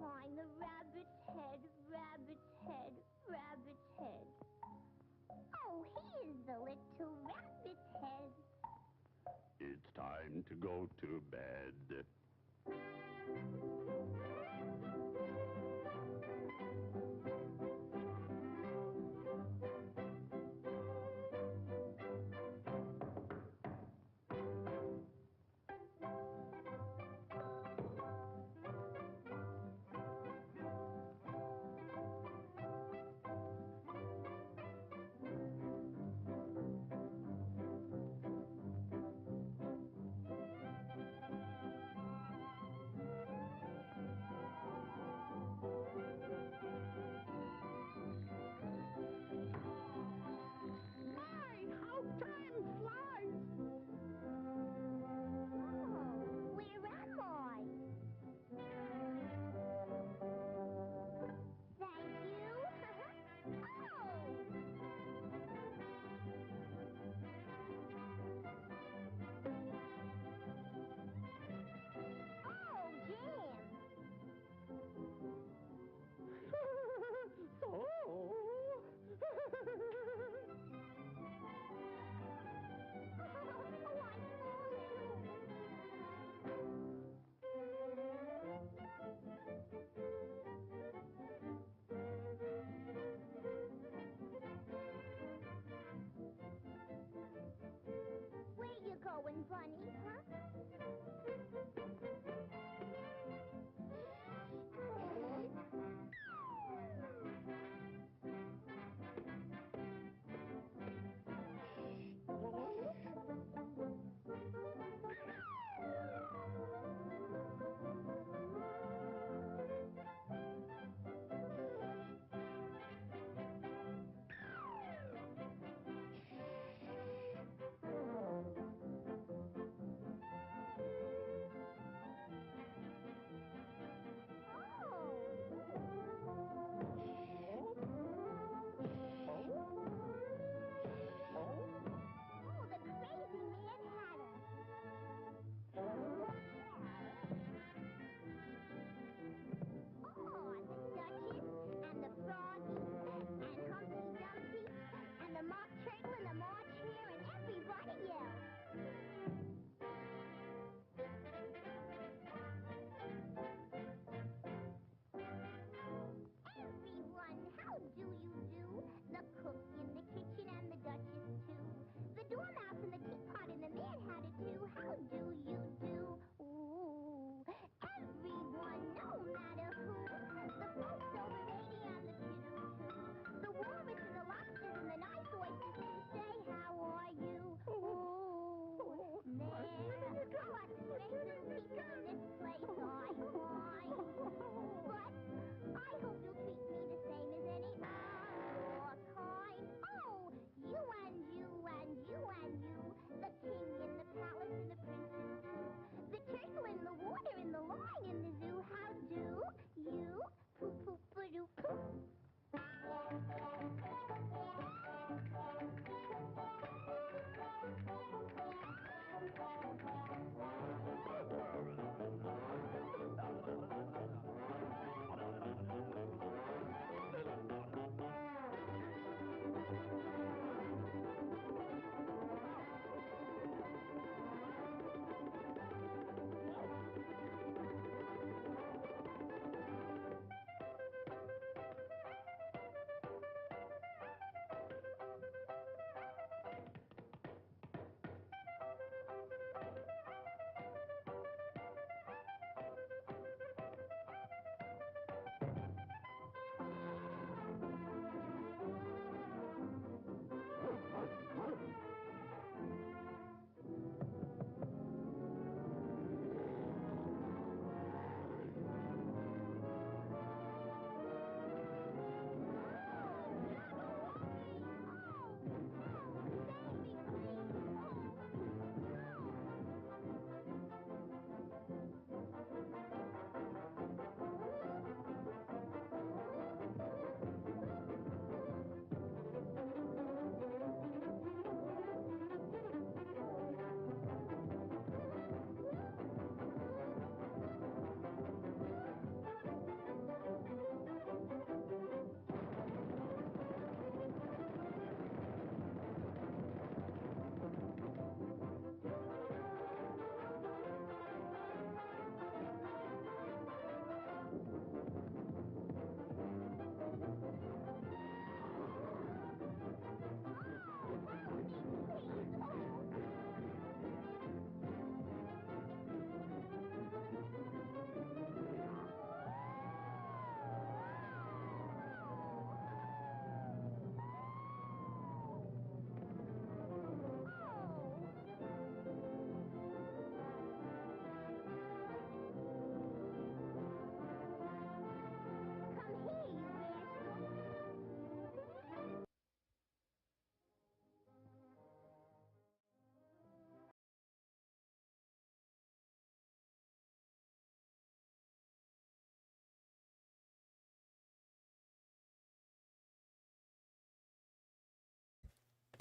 find the rabbit's head, rabbit's head, rabbit's head. Oh, here's the little rabbit's head. It's time to go to bed.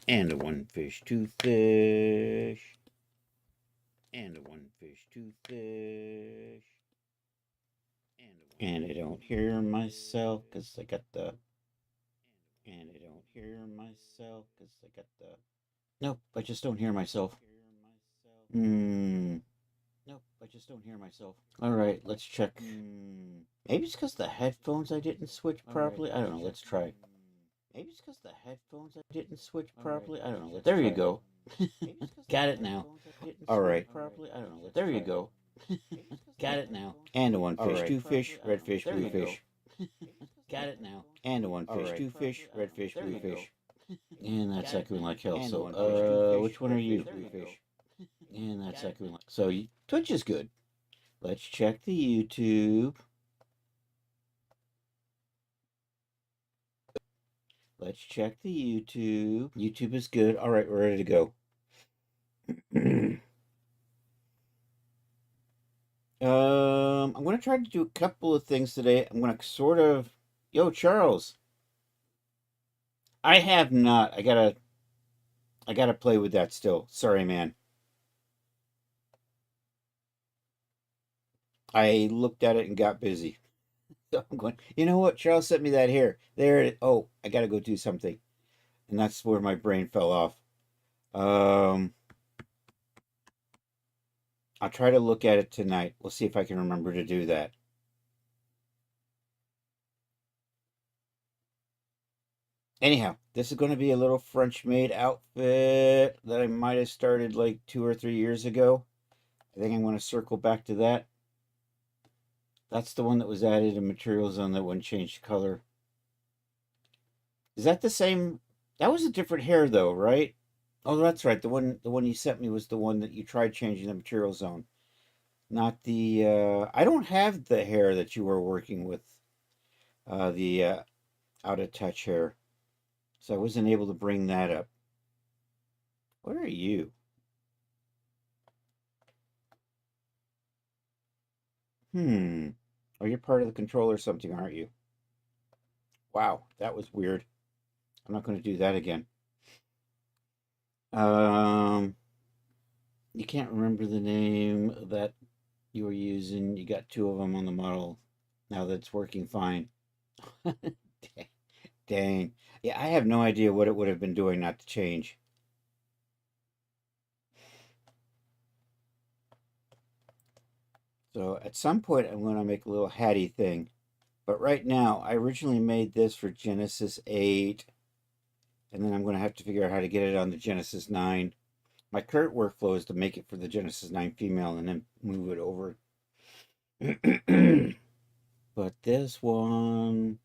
And a one fish, two fish. And a one fish, two fish. And I don't hear myself because I got the. And I don't hear myself because I got the. Nope, I just don't hear myself. Nope, I just don't hear myself. All right, let's check. Maybe it's because the headphones I didn't switch properly. I don't know. Let's try. Maybe it's because the headphones I didn't switch properly. I don't know. There you go. Got it now. All right. I don't know. There you go. Got it now. And a one fish, two fish, red fish, blue fish. Got it now. And a one fish, two fish, red fish, blue fish. And that's echoing like hell. So, which one are you? Blue fish. And that's echoing like. So, Twitch is good. Let's check the YouTube. Let's check the YouTube. YouTube is good. All right, we're ready to go. I'm going to try to do a couple of things today. I'm going to sort of... Yo, Charles. I have not. I gotta play with that still. Sorry, man. I looked at it and got busy. So I'm going, you know what? Charles sent me that here. There it, oh, I gotta go do something. And that's where my brain fell off. I'll try to look at it tonight. We'll see if I can remember to do that. Anyhow, this is going to be a little French-made outfit that I might have started like 2 or 3 years ago. I think I'm going to circle back to that. That's the one that was added in Material Zone that one changed color. Is that the same? That was a different hair though, right? Oh, that's right. The one you sent me was the one that you tried changing the Material Zone. Not the I don't have the hair that you were working with. The out of touch hair. So I wasn't able to bring that up. What are you? Oh, you're part of the control or something, aren't you? Wow, that was weird. I'm not going to do that again. You can't remember the name that you were using. You got 2 of them on the model. Now that's working fine. Dang. Yeah, I have no idea what it would have been doing not to change. So at some point, I'm going to make a little Hattie thing. But right now, I originally made this for Genesis 8. And then I'm going to have to figure out how to get it on the Genesis 9. My current workflow is to make it for the Genesis 9 female and then move it over. But this one,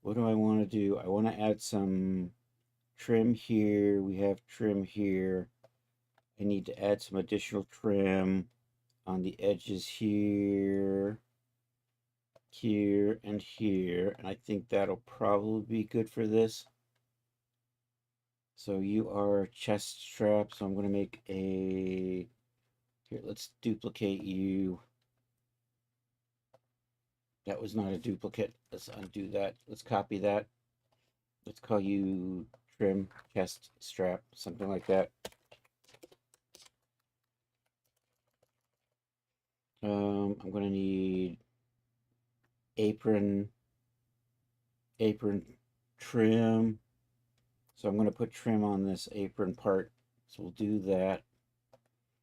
what do I want to do? I want to add some trim here. We have trim here. I need to add some additional trim on the edges here, and here. And I think that'll probably be good for this. So you are chest strap. So I'm going to make a... Here, let's duplicate you. That was not a duplicate. Let's undo that. Let's copy that. Let's call you trim chest strap, something like that. I'm going to need apron trim. So I'm going to put trim on this apron part. So we'll do that.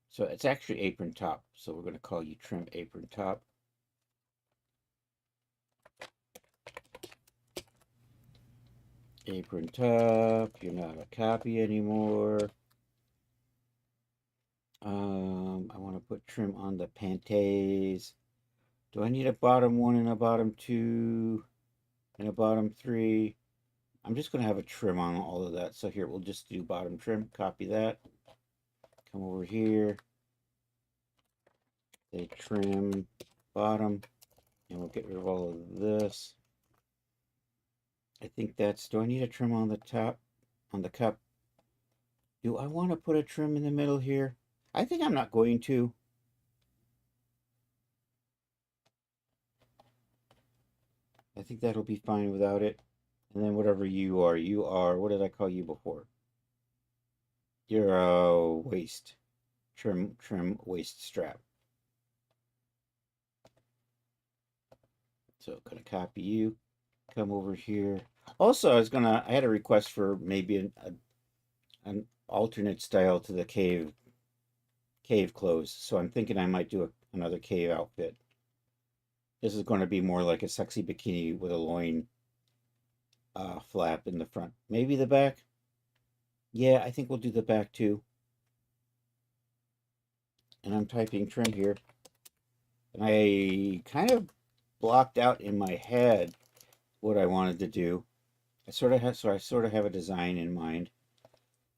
So it's actually apron top. So we're going to call you trim apron top. Apron top. You're not a copy anymore. I want to put trim on the panties. Do I need a bottom 1 and a bottom 2 and a bottom 3? I'm just going to have a trim on all of that. So here, we'll just do bottom trim. Copy that. Come over here. Say trim bottom. And we'll get rid of all of this. I think that's... Do I need a trim on the top? On the cup? Do I want to put a trim in the middle here? I think I'm not going to. I think that'll be fine without it. And then whatever you are, what did I call you before? your waist trim waist strap. So gonna copy you, come over here. Also, I had a request for maybe an alternate style to the cave clothes. So I'm thinking I might do another cave outfit. This is going to be more like a sexy bikini with a loin flap in the front. Maybe the back. Yeah, I think we'll do the back too. And I'm typing trim here. And I kind of blocked out in my head what I wanted to do. I sort of have a design in mind.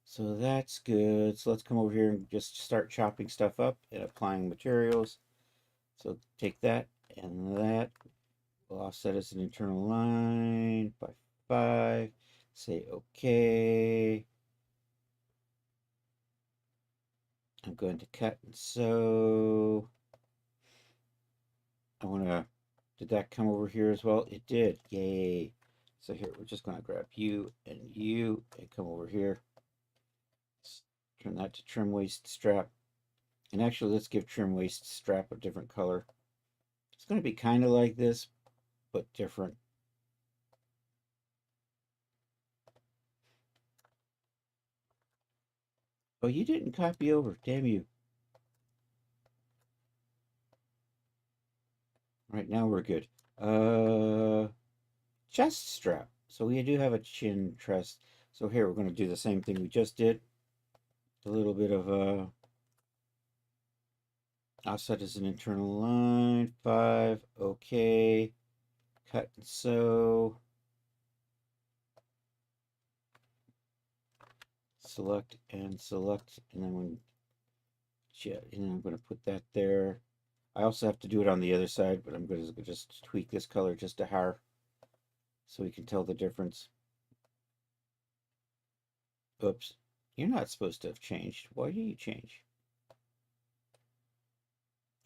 So that's good. So let's come over here and just start chopping stuff up and applying materials. So take that and that. We'll offset as an internal line by 5. Say OK. I'm going to cut and sew. Did that come over here as well? It did. Yay. So here, we're just going to grab you and come over here. Let's turn that to trim waist strap. And actually, let's give trim waist strap a different color. It's going to be kind of like this, but different. Oh, you didn't copy over. Damn you. All right, now we're good. Chest strap. So we do have a chin chest. So here, we're going to do the same thing we just did. A little bit of offset as an internal line. 5. Okay. Cut and sew. Select and select. And then I'm going to put that there. I also have to do it on the other side, but I'm going to just tweak this color just a hair so we can tell the difference. Oops. You're not supposed to have changed. Why do you change?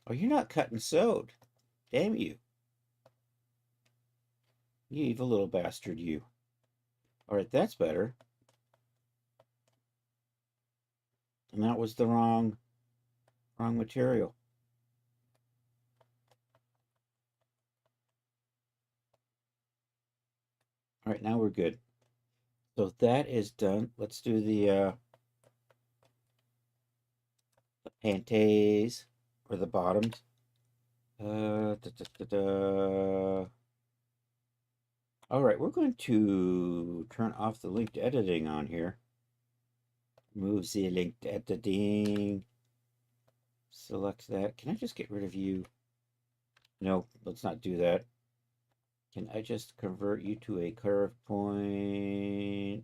Oh, you're not cut and sewed. Damn you. You evil little bastard, you. All right, that's better. And that was the wrong material. All right, now we're good. So that is done. Let's do the panties or the bottoms. All right, we're going to turn off the linked editing on here. Move the linked editing. Select that. Can I just get rid of you? No, let's not do that. Can I just convert you to a curve point?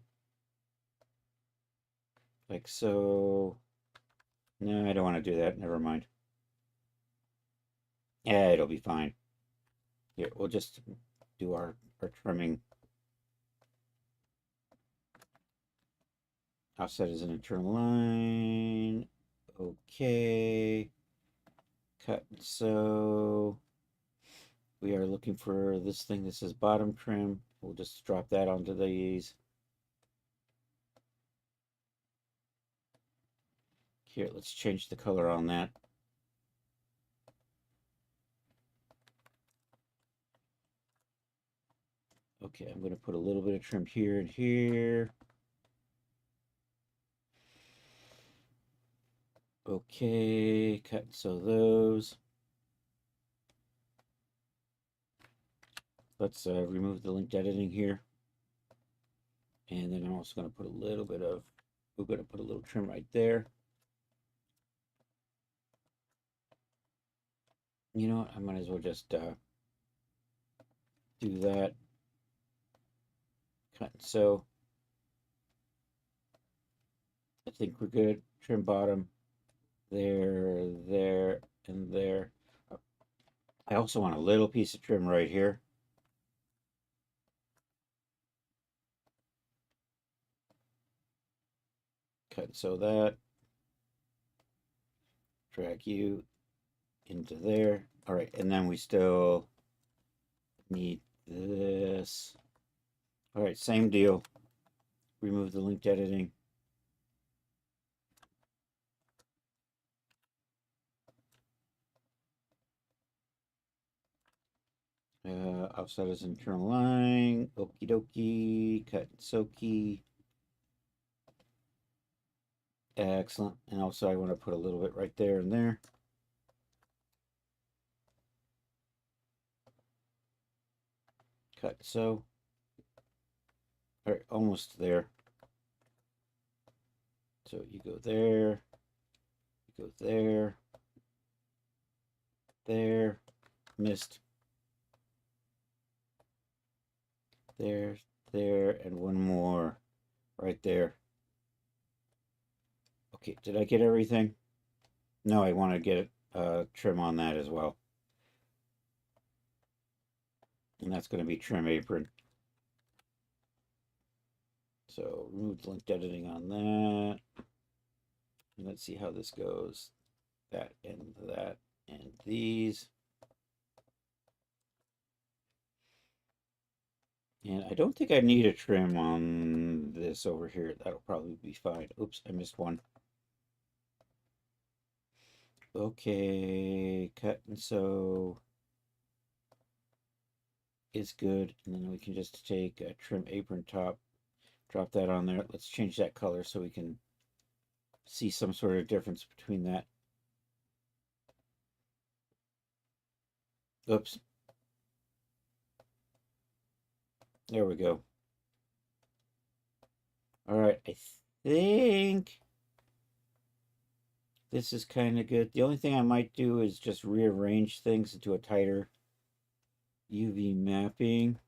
Like so. No, I don't want to do that. Never mind. Yeah, it'll be fine. Here, we'll just do our trimming. Offset as an internal line. Okay. Cut and sew. We are looking for this thing that says bottom trim. We'll just drop that onto these. Here, let's change the color on that. Okay, I'm going to put a little bit of trim here and here. Okay, cut and sew those. Let's remove the linked editing here. And then I'm also going to put a little bit of, we're going to put a little trim right there. You know what, I might as well just do that. Cut and sew. I think we're good. Trim bottom. There, there, and there. I also want a little piece of trim right here. Cut and sew that. Drag you into there. All right, and then we still need this. All right, same deal. Remove the linked editing. Outside is internal line. Okie dokie. Cut and soaky. Excellent. And also I want to put a little bit right there and there. Cut so. All right, almost there. So you go there. You go there. There. Missed. There, there, and one more right there. Okay, did I get everything? No, I want to get trim on that as well. And that's going to be trim apron. So remove linked editing on that. And let's see how this goes. That and these. And I don't think I need a trim on this over here. That'll probably be fine. Oops, I missed one. Okay, cut and sew is good. And then we can just take a trim apron top, drop that on there. Let's change that color so we can see some sort of difference between that. Oops. There we go. All right, I think this is kind of good. The only thing I might do is just rearrange things into a tighter UV mapping.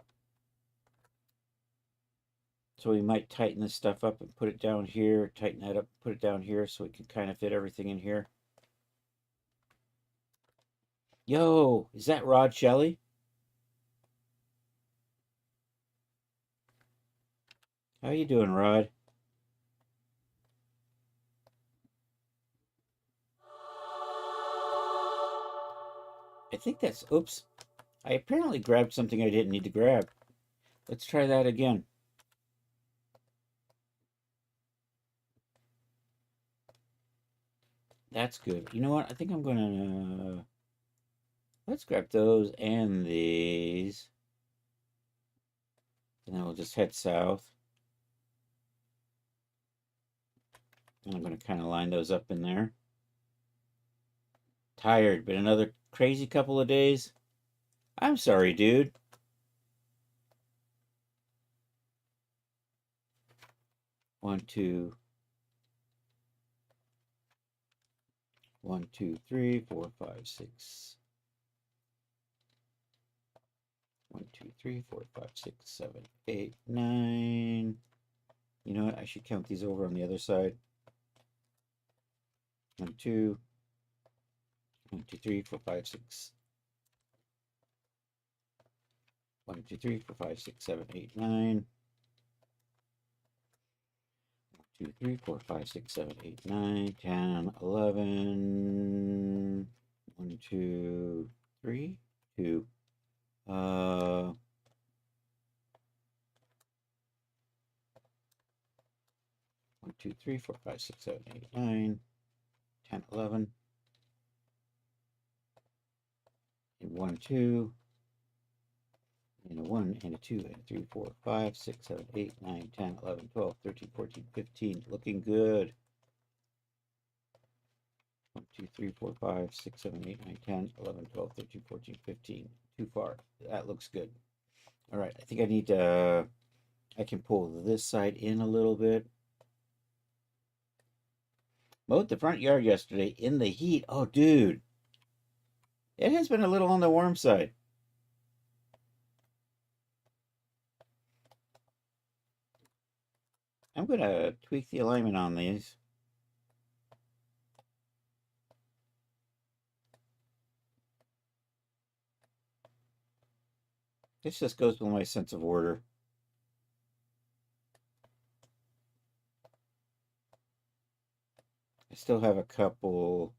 So we might tighten this stuff up and put it down here, tighten that up, put it down here so we can kind of fit everything in here. Yo, is that Rod Shelley? How you doing, Rod? I think that's, oops. I apparently grabbed something I didn't need to grab. Let's try that again. That's good. You know what? I think I'm gonna, let's grab those and these. And then we'll just head south. And I'm going to kind of line those up in there. Tired, but another crazy couple of days. I'm sorry, dude. One, two, 1, 2, 3, 4, 5, 6. 1, 2, 3, 4, 5, 6, 7, 8, 9. You know what? I should count these over on the other side. 1, 2. 1, 2, 3, 4, 5, 6. 1, 2, 3, 4, 5, 6, 7, 8, 9. 1, 2, 3, 4, 5, 6, 7, 8, 9, 10, 11. 1, 2, 3, 2. 1, 2, 3, 4, 5, 6, 7, 8, 9, 10, 11. And 1, 2. And a 1, and a 2, and a 3, 4, 5, 6, 7, 8, 9, 10, 11, 12, 13, 14, 15. Looking good. 1, 2, 3, 4, 5, 6, 7, 8, 9, 10, 11, 12, 13, 14, 15. Too far. That looks good. All right. I think I need to, I can pull this side in a little bit. Mowed the front yard yesterday in the heat. Oh, dude. It has been a little on the warm side. I'm going to tweak the alignment on these. This just goes with my sense of order. I still have a couple.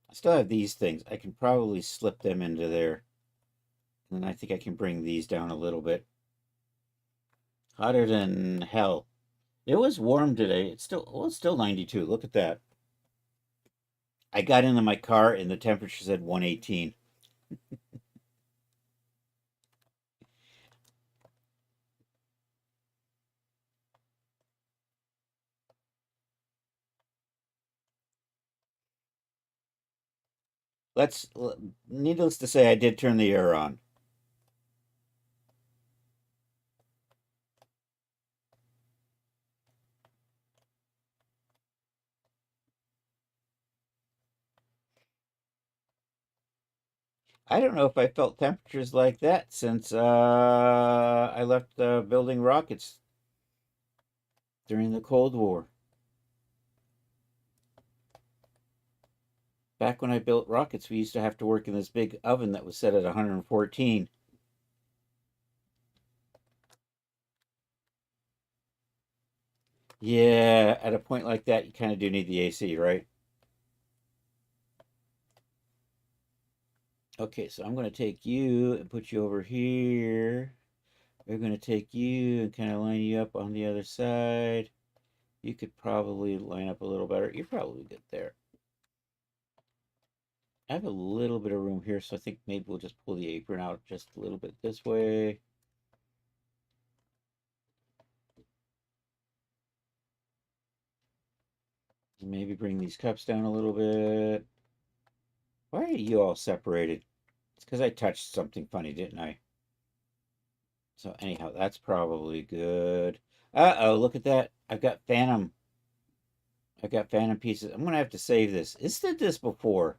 I still have these things. I can probably slip them into there. And then I think I can bring these down a little bit. Hotter than hell. It was warm today. It's still 92. Look at that. I got into my car and the temperature said 118. needless to say, I did turn the air on. I don't know if I felt temperatures like that since I left building rockets during the Cold War. Back when I built rockets, we used to have to work in this big oven that was set at 114. Yeah, at a point like that, you kind of do need the AC, right? Okay, so I'm going to take you and put you over here. We're going to take you and kind of line you up on the other side. You could probably line up a little better. You're probably good there. I have a little bit of room here, so I think maybe we'll just pull the apron out just a little bit this way. Maybe bring these cups down a little bit. Why are you all separated? It's because I touched something funny, didn't I? So anyhow, that's probably good. Uh-oh, look at that. I've got Phantom. I've got Phantom pieces. I'm going to have to save this. It's did this before.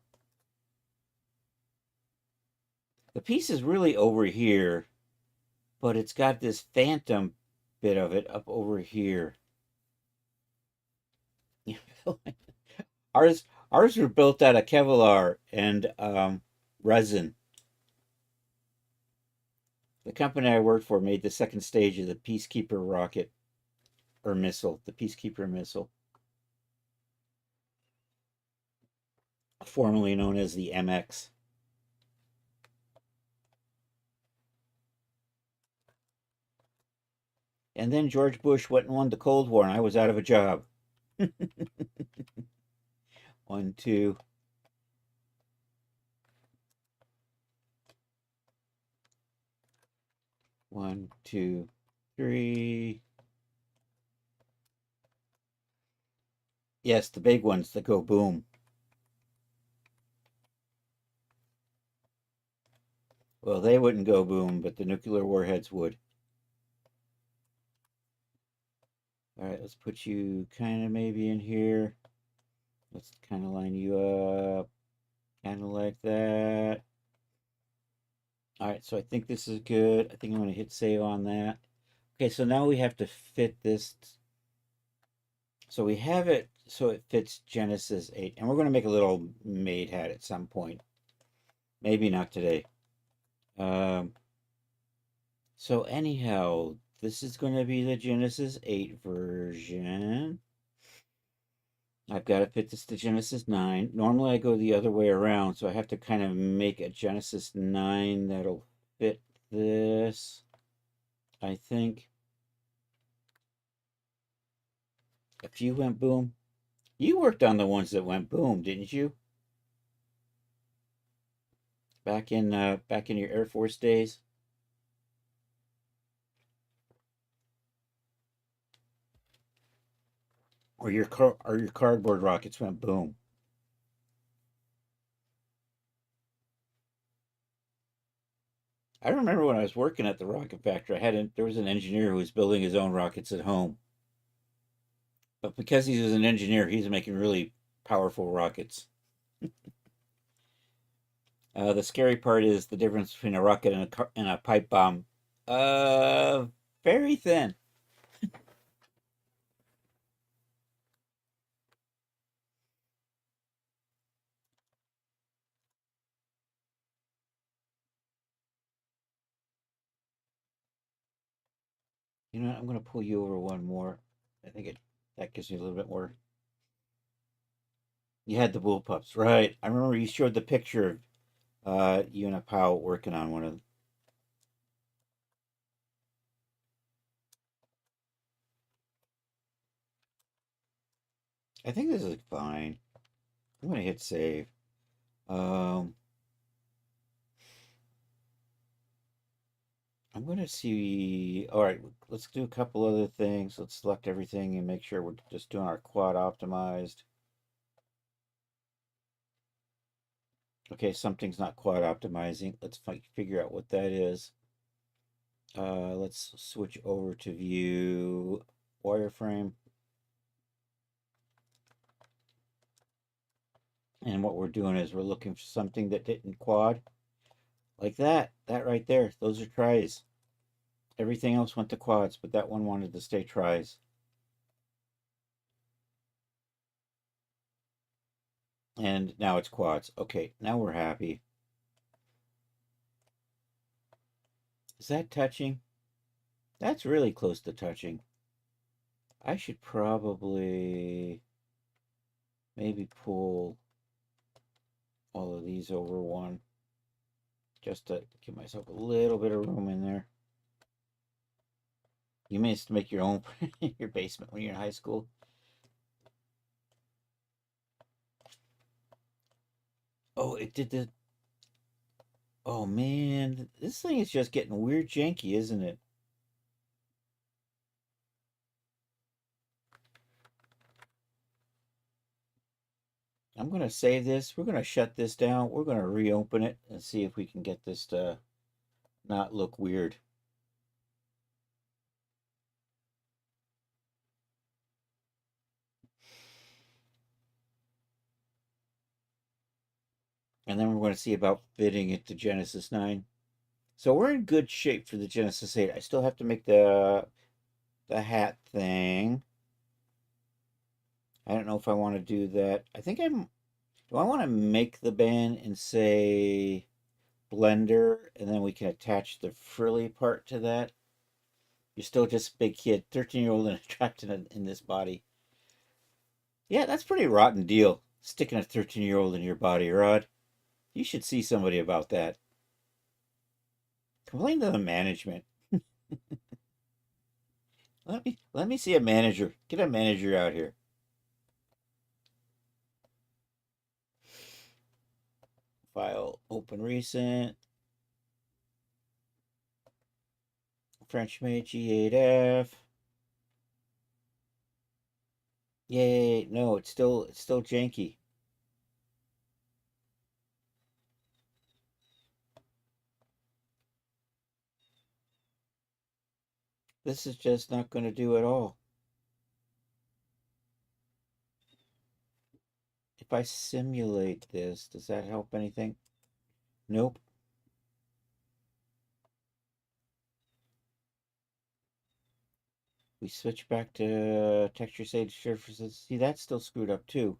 The piece is really over here, but it's got this Phantom bit of it up over here. Ours were built out of Kevlar and resin. The company I worked for made the second stage of the Peacekeeper rocket or missile, the Peacekeeper missile, formerly known as the MX. And then George Bush went and won the Cold War, and I was out of a job. 1, 2. One, two, three. Yes, the big ones that go boom. Well, they wouldn't go boom, but the nuclear warheads would. All right, let's put you kind of maybe in here. Let's kind of line you up, kind of like that. All right, so I think this is good. I think I'm going to hit save on that. Okay, so now we have to fit this. So we have it so it fits Genesis 8. And we're going to make a little maid hat at some point. Maybe not today. So anyhow, this is going to be the Genesis 8 version. I've got to fit this to Genesis 9. Normally I go the other way around, so I have to kind of make a Genesis 9 that'll fit this, I think. A few went boom. You worked on the ones that went boom, didn't you? Back in your Air Force days? Or your cardboard rockets went boom? I remember when I was working at the rocket factory, there was an engineer who was building his own rockets at home. But because he was an engineer, he was making really powerful rockets. The scary part is the difference between a rocket and a pipe bomb. Uh, Very thin. You know what? I'm going to pull you over one more. I think that gives me a little bit more. You had the bullpups, right? I remember you showed the picture of you and a pal working on one of them. I think this is fine. I'm going to hit save. Um, I'm going to see. All right, let's do a couple other things. Let's select everything and make sure we're just doing our quad optimized. Okay, something's not quad optimizing. Let's figure out what that is. Let's switch over to view wireframe. And what we're doing is we're looking for something that didn't quad. Like that. That right there. Those are tries. Everything else went to quads, but that one wanted to stay tries. And now it's quads. Okay, now we're happy. Is that touching? That's really close to touching. I should probably maybe pull all of these over one just to give myself a little bit of room in there. You managed to make your own your basement when you're in high school. Oh, it did the... Oh, man. This thing is just getting weird janky, isn't it? I'm going to save this. We're going to shut this down. We're going to reopen it and see if we can get this to not look weird. And then we're going to see about fitting it to Genesis 9. So we're in good shape for the Genesis 8. I still have to make the hat thing. I don't know if I want to do that. I think do I want to make the band and say Blender, and then we can attach the frilly part to that? You're still just a big kid, 13-year-old and trapped in this body. Yeah, that's a pretty rotten deal, sticking a 13-year-old in your body, Rod. You should see somebody about that. Complain to the management. Let me see a manager. Get a manager out here. File, open recent. Frenchmade G8F. Yay! No, it's still janky. This is just not going to do at all. If I simulate this, does that help anything? Nope. We switch back to texture shade surfaces. See, that's still screwed up too.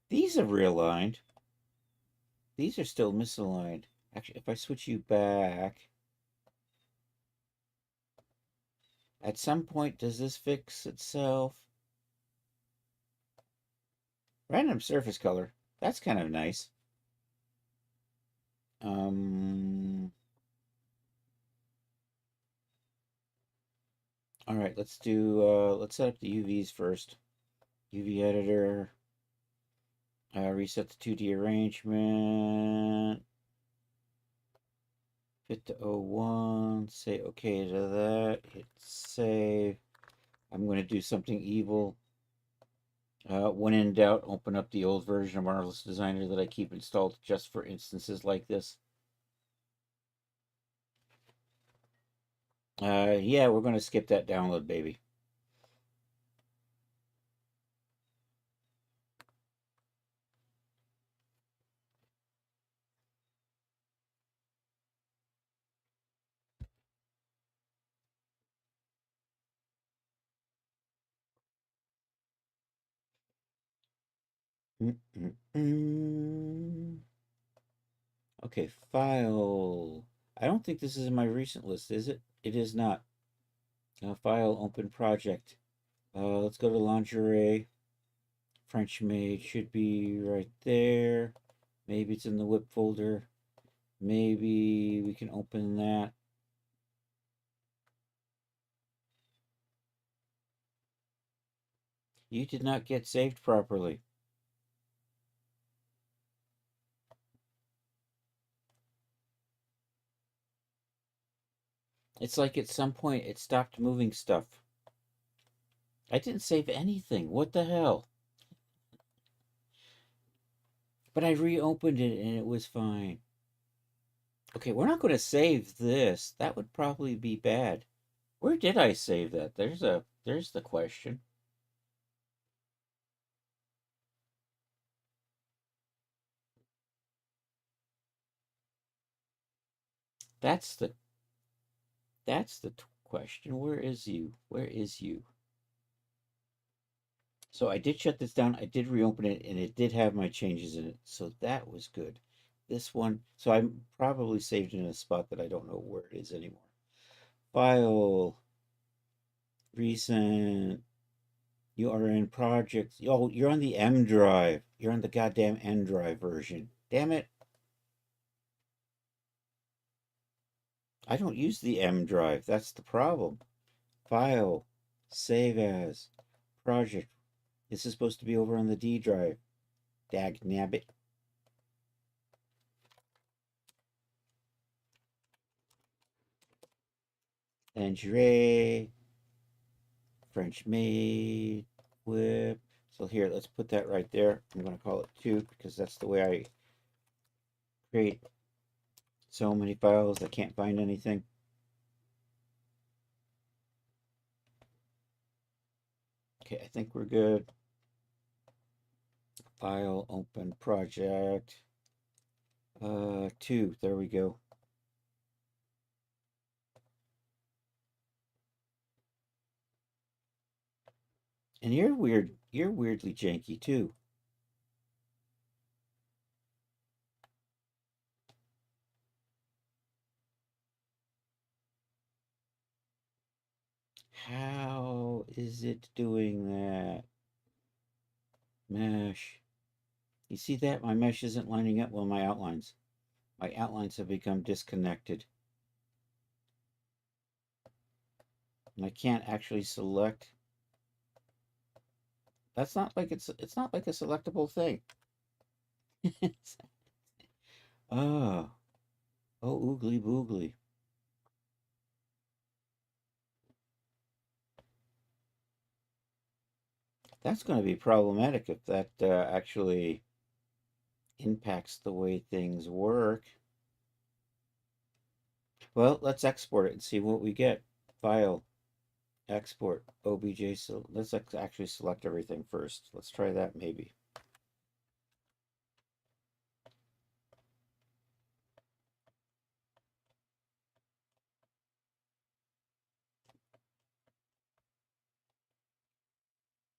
These are realigned. These are still misaligned. Actually, if I switch you back, at some point, does this fix itself? Random surface color. That's kind of nice. All right, let's set up the UVs first. UV editor. Reset the 2D arrangement. Fit to 01. Say okay to that. Hit save. I'm going to do something evil. When in doubt, open up the old version of Marvelous Designer that I keep installed just for instances like this. Yeah, we're going to skip that download, baby. Okay, file. I don't think this is in my recent list, is it? It is not. File, open project. Let's go to lingerie. Frenchmade should be right there. Maybe it's in the whip folder. Maybe we can open that. You did not get saved properly. It's like at some point it stopped moving stuff. I didn't save anything. What the hell? But I reopened it and it was fine. Okay, we're not going to save this. That would probably be bad. Where did I save that? There's the question. That's the question. Where is you? Where is you? So I did shut this down. I did reopen it, and it did have my changes in it. So that was good. This one, so I'm probably saved in a spot that I don't know where it is anymore. File, recent. You are in projects. Oh, you're on the M drive. You're on the goddamn M drive version. Damn it. I don't use the M drive. That's the problem. File, save as, project. This is supposed to be over on the D drive. Dag nabbit. Lingerie, French maid, whip. So here, let's put that right there. I'm going to call it 2 because that's the way I create so many files. I can't find anything. Okay, I think we're good. File, open, project. 2, there we go. And you're weirdly janky too. How is it doing that? Mesh. You see that? My mesh isn't lining up well my outlines. My outlines have become disconnected. And I can't actually select. That's not like it's not like a selectable thing. Oh. Oh, oogly boogly. That's going to be problematic if that actually impacts the way things work. Well, let's export it and see what we get. File, export, OBJ. So let's actually select everything first. Let's try that maybe.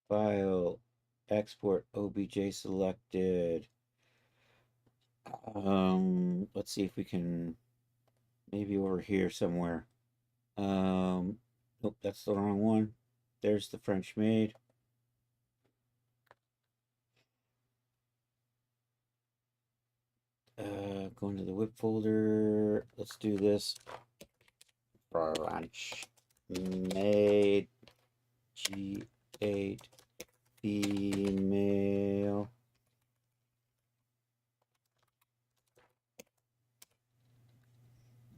File, export, OBJ selected. Let's see if we can maybe over here somewhere. Nope, that's the wrong one. There's the French maid. Going to the whip folder. Let's do this. French maid G8 female.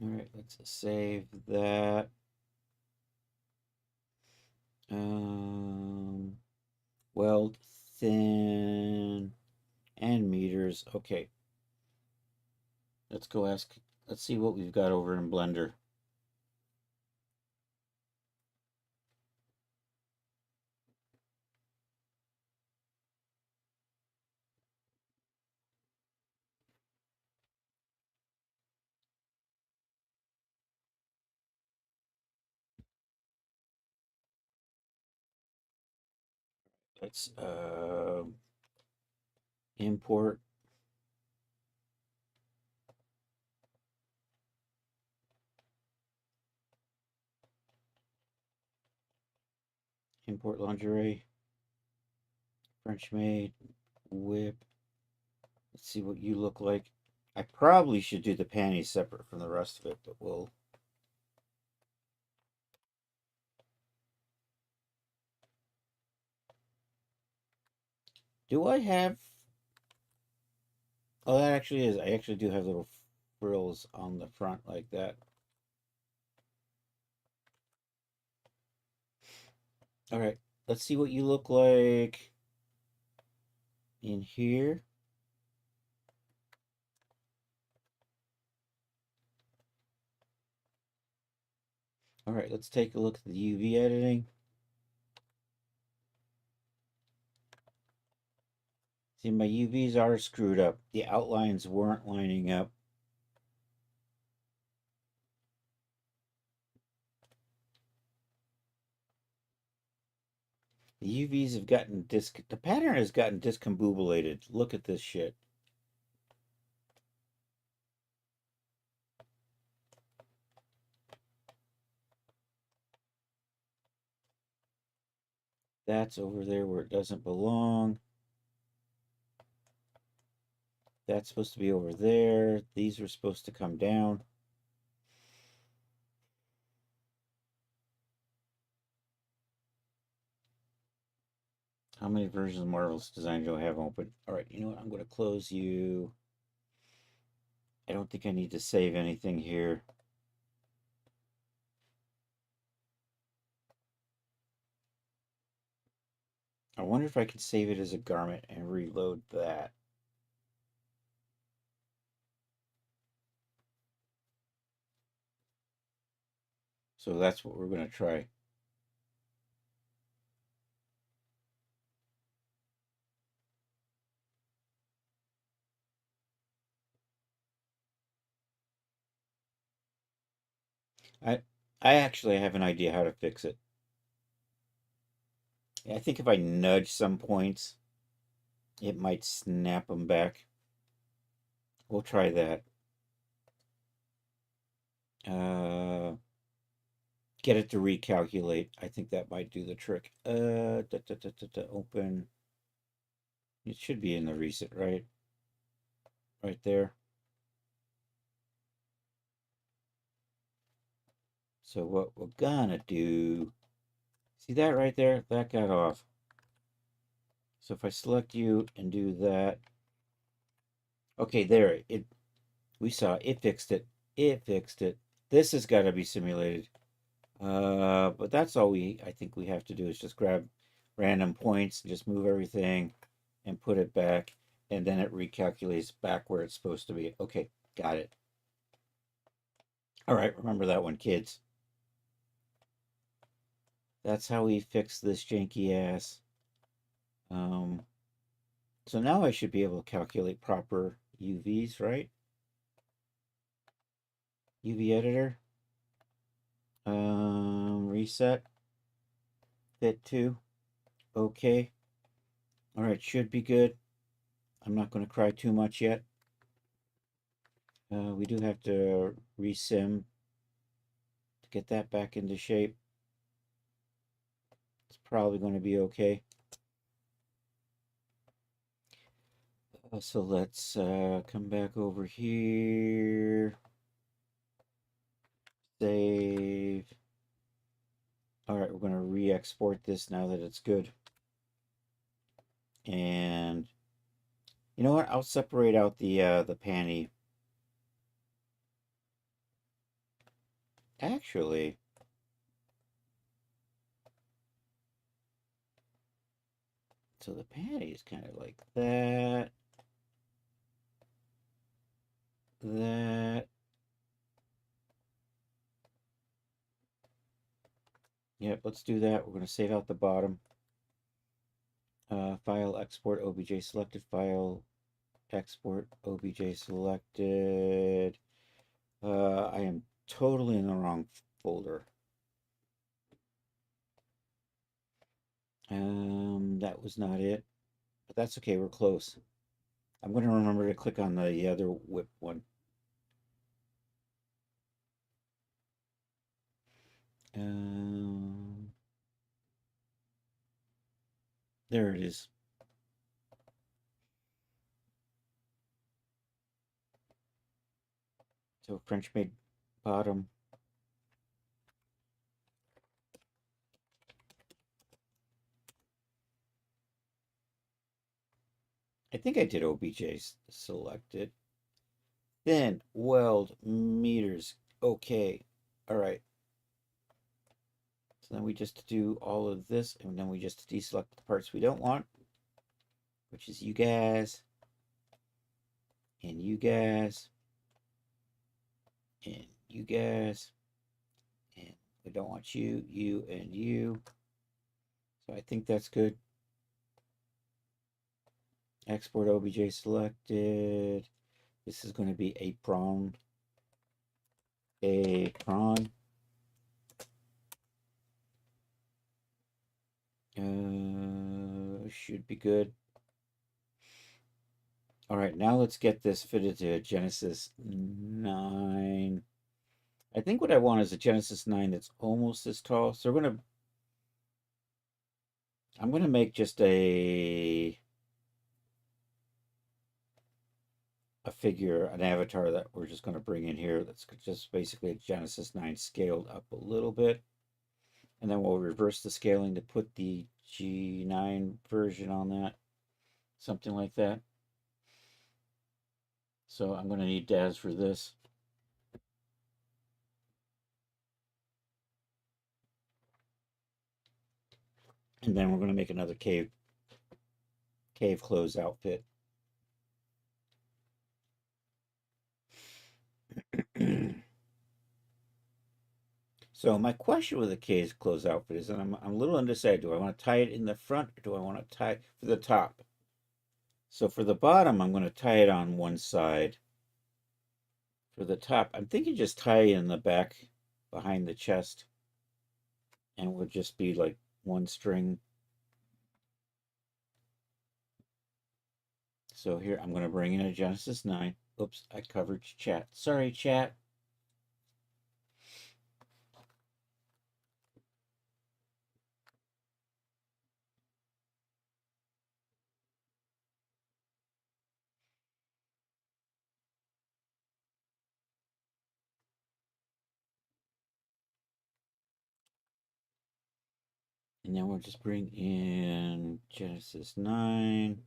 All right, let's save that. Weld thin and meters. Okay. Let's go ask. Let's see what we've got over in Blender. Let's import. Import lingerie. French maid. Whip. Let's see what you look like. I probably should do the panties separate from the rest of it, but we'll. Do I have? Oh, that actually is. I actually do have little frills on the front like that. All right, let's see what you look like in here. All right, let's take a look at the UV editing. See, my UVs are screwed up. The outlines weren't lining up. The UVs have gotten the pattern has gotten discombobulated. Look at this shit. That's over there where it doesn't belong. That's supposed to be over there. These are supposed to come down. How many versions of Marvelous Design do I have open? All right, you know what? I'm going to close you. I don't think I need to save anything here. I wonder if I can save it as a garment and reload that. So that's what we're going to try. I actually have an idea how to fix it. I think if I nudge some points, it might snap them back. We'll try that. Get it to recalculate. I think that might do the trick. Open. It should be in the reset, right? Right there. So what we're gonna do, see that right there? That got off. So if I select you and do that, okay, there, we saw it fixed it. It fixed it. This has got to be simulated. But that's all I think we have to do is just grab random points and just move everything and put it back, and then it recalculates back where it's supposed to be. Okay, got it. All right, remember that one, kids. That's how we fix this janky ass. So now I should be able to calculate proper UVs, right? UV editor. Reset. Fit 2. Okay. All right, should be good. I'm not going to cry too much yet. We do have to resim to get that back into shape. It's probably going to be okay. So let's come back over here. Save. All right, we're going to re-export this now that it's good. And you know what? I'll separate out the panty. Actually, so the panty is kind of like that. That. Yep, let's do that. We're going to save out the bottom. File export OBJ selected. File export OBJ selected. I am totally in the wrong folder. That was not it, but that's okay. We're close. I'm going to remember to click on the other whip one. There it is. So French made bottom. I think I did OBJ selected. Then weld meters. Okay. All right. So then we just do all of this, and then we just deselect the parts we don't want, which is you guys, and you guys, and you guys, and We don't want you, you, and you. So I think that's good. Export OBJ selected. This is going to be apron. Apron. Should be good. All right, now let's get this fitted to a Genesis 9. I think what I want is a Genesis 9 that's almost this tall. So I'm gonna make just a figure, an avatar that we're just gonna bring in here. That's just basically a Genesis 9 scaled up a little bit. And then we'll reverse the scaling to put the G9 version on that. Something like that. So I'm going to need DAS for this. And then we're going to make another cave clothes outfit. So my question with the cave clothes outfit is that I'm a little undecided. Do I want to tie it in the front or do I want to tie it for the top? So for the bottom, I'm going to tie it on one side. For the top, I'm thinking just tie it in the back behind the chest. And it would just be like one string. So here, I'm going to bring in a Genesis 9. Oops, I covered chat. Sorry, chat. And then we'll just bring in Genesis 9.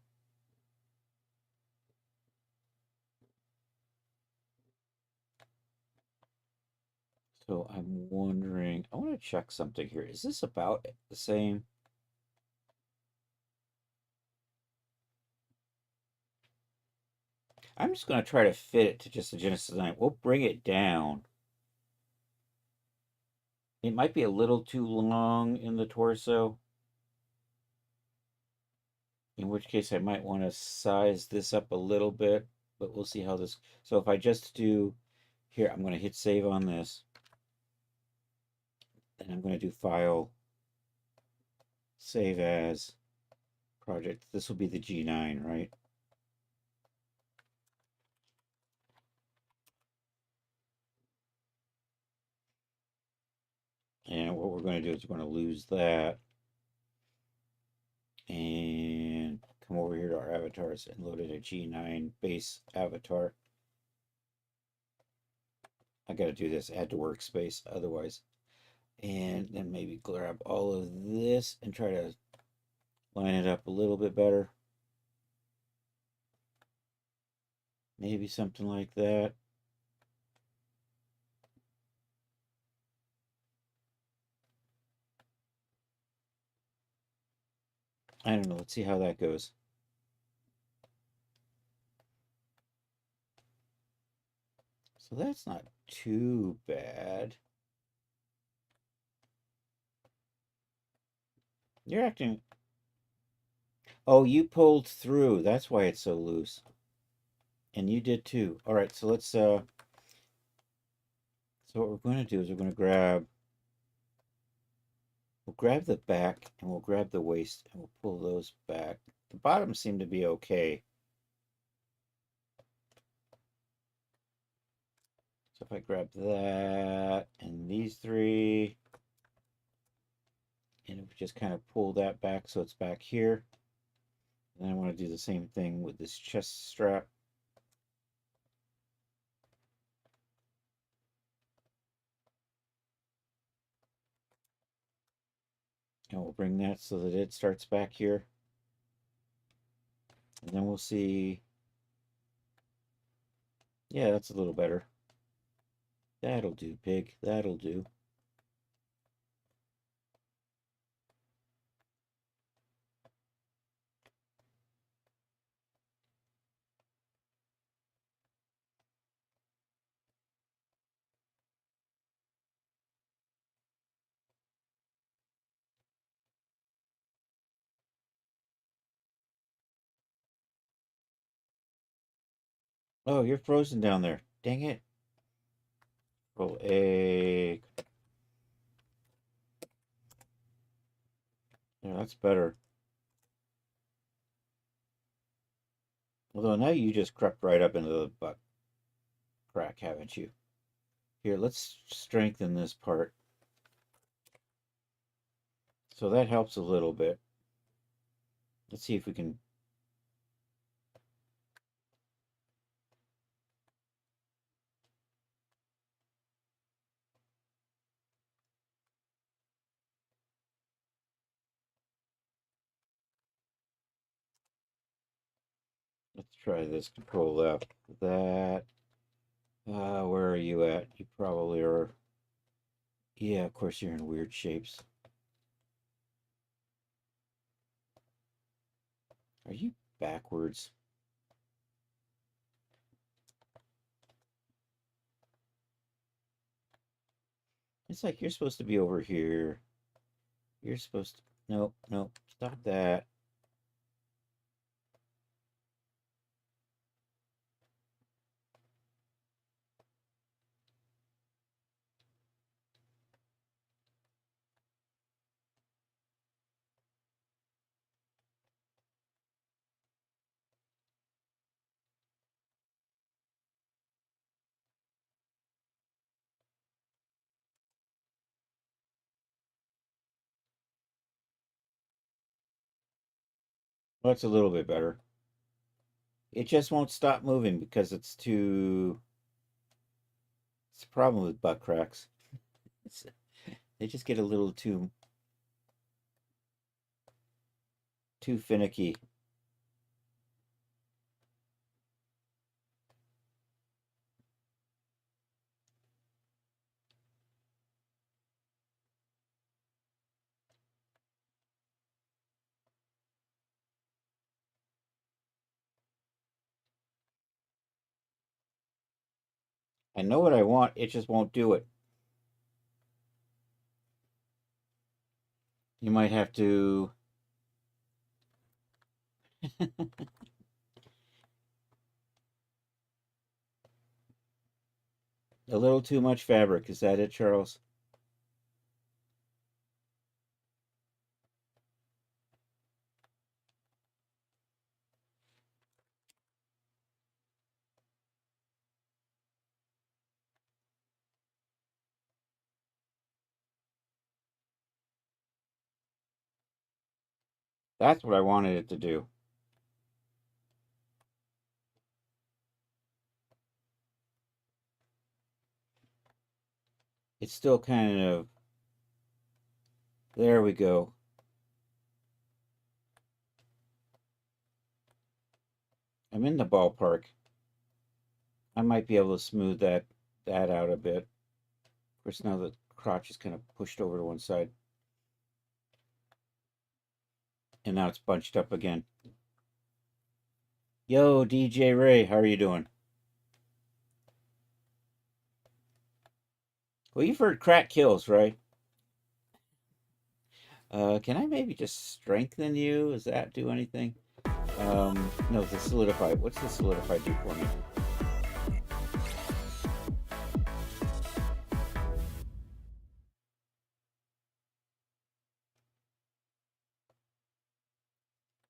So I'm wondering, I want to check something here. Is this about the same? I'm just going to try to fit it to just a Genesis 9. We'll bring it down. It might be a little too long in the torso. In which case I might want to size this up a little bit, but we'll see how this. So if I just do here, I'm going to hit save on this. Then I'm going to do file, save as project. This will be the G9, right? And what we're going to do is we're going to lose that and come over here to our avatars and load in a G9 base avatar. I got to do this, add to workspace otherwise. And then maybe grab all of this and try to line it up a little bit better. Maybe something like that. I don't know. Let's see how that goes. So that's not too bad. You're acting... Oh, you pulled through. That's why it's so loose. And you did too. All right, so let's... So what we're going to do is we're going to grab... We'll grab the back and we'll grab the waist and we'll pull those back. The bottoms seem to be okay. So if I grab that and these three, and if we just kind of pull that back so it's back here. And I want to do the same thing with this chest strap. And we'll bring that so that it starts back here. And then we'll see. Yeah, that's a little better. That'll do, pig. That'll do. Oh, you're frozen down there. Dang it. Roll A. Yeah, that's better. Although now you just crept right up into the butt crack, haven't you? Here, let's strengthen this part. So that helps a little bit. Let's see if we can. Let's try this. Control F. That. Where are you at? You probably are. Yeah, of course you're in weird shapes. Are you backwards? It's like you're supposed to be over here. You're supposed to. Nope, nope. Stop that. Well, that's a little bit better. It just won't stop moving because it's too. It's a problem with butt cracks. It's, they just get a little too finicky. I know what I want, it just won't do it. You might have to. A little too much fabric. Is that it, Charles? That's what I wanted it to do. It's still kind of. There we go. I'm in the ballpark. I might be able to smooth that out a bit. Of course, now the crotch is kind of pushed over to one side. And now it's bunched up again. Yo, DJ Ray, how are you doing? Well, you've heard crack kills, right? Can I maybe just strengthen you? Does that do anything? No, the solidify. What's the solidify do for me?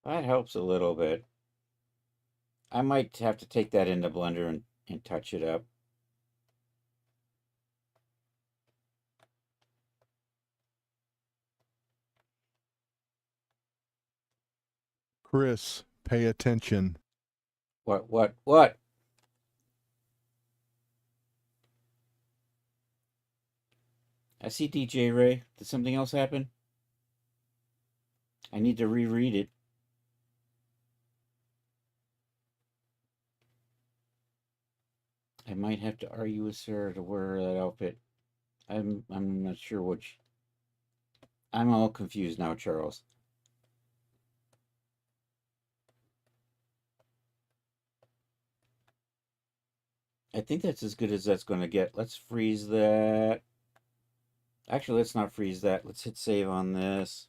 That helps a little bit. I might have to take that into Blender and touch it up. Chris, pay attention. What? I see DJ Ray. Did something else happen? I need to reread it. I might have to argue with Sarah to wear that outfit. I'm not sure which. I'm all confused now, Charles. I think that's as good as that's going to get. Let's freeze that. Actually, let's not freeze that. Let's hit save on this.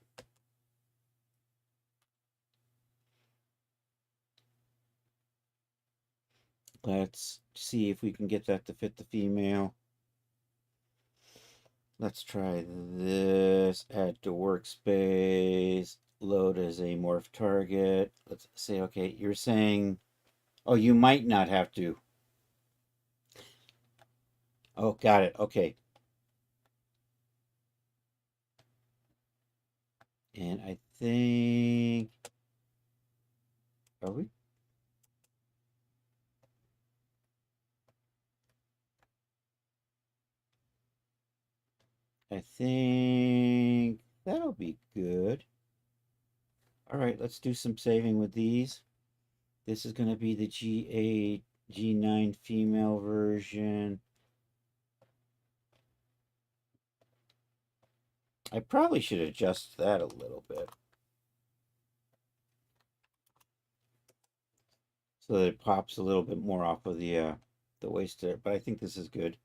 Let's see if we can get that to fit the female. Let's try this. Add to workspace. Load as a morph target. Let's say, okay, you're saying, oh, you might not have to. Oh, got it. Okay. And I think, are we? I think that'll be good. All right, let's do some saving with these. This is going to be the G8, G9 female version. I probably should adjust that a little bit so that it pops a little bit more off of the waist there, but I think this is good.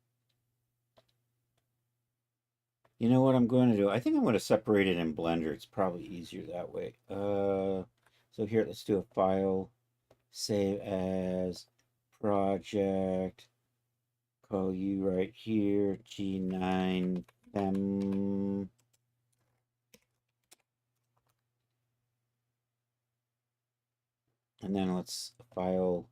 You know what I'm going to do? I think I'm going to separate it in Blender. It's probably easier that way. So here, let's do a file, save as project, call you right here, G9 Fem. And then let's file,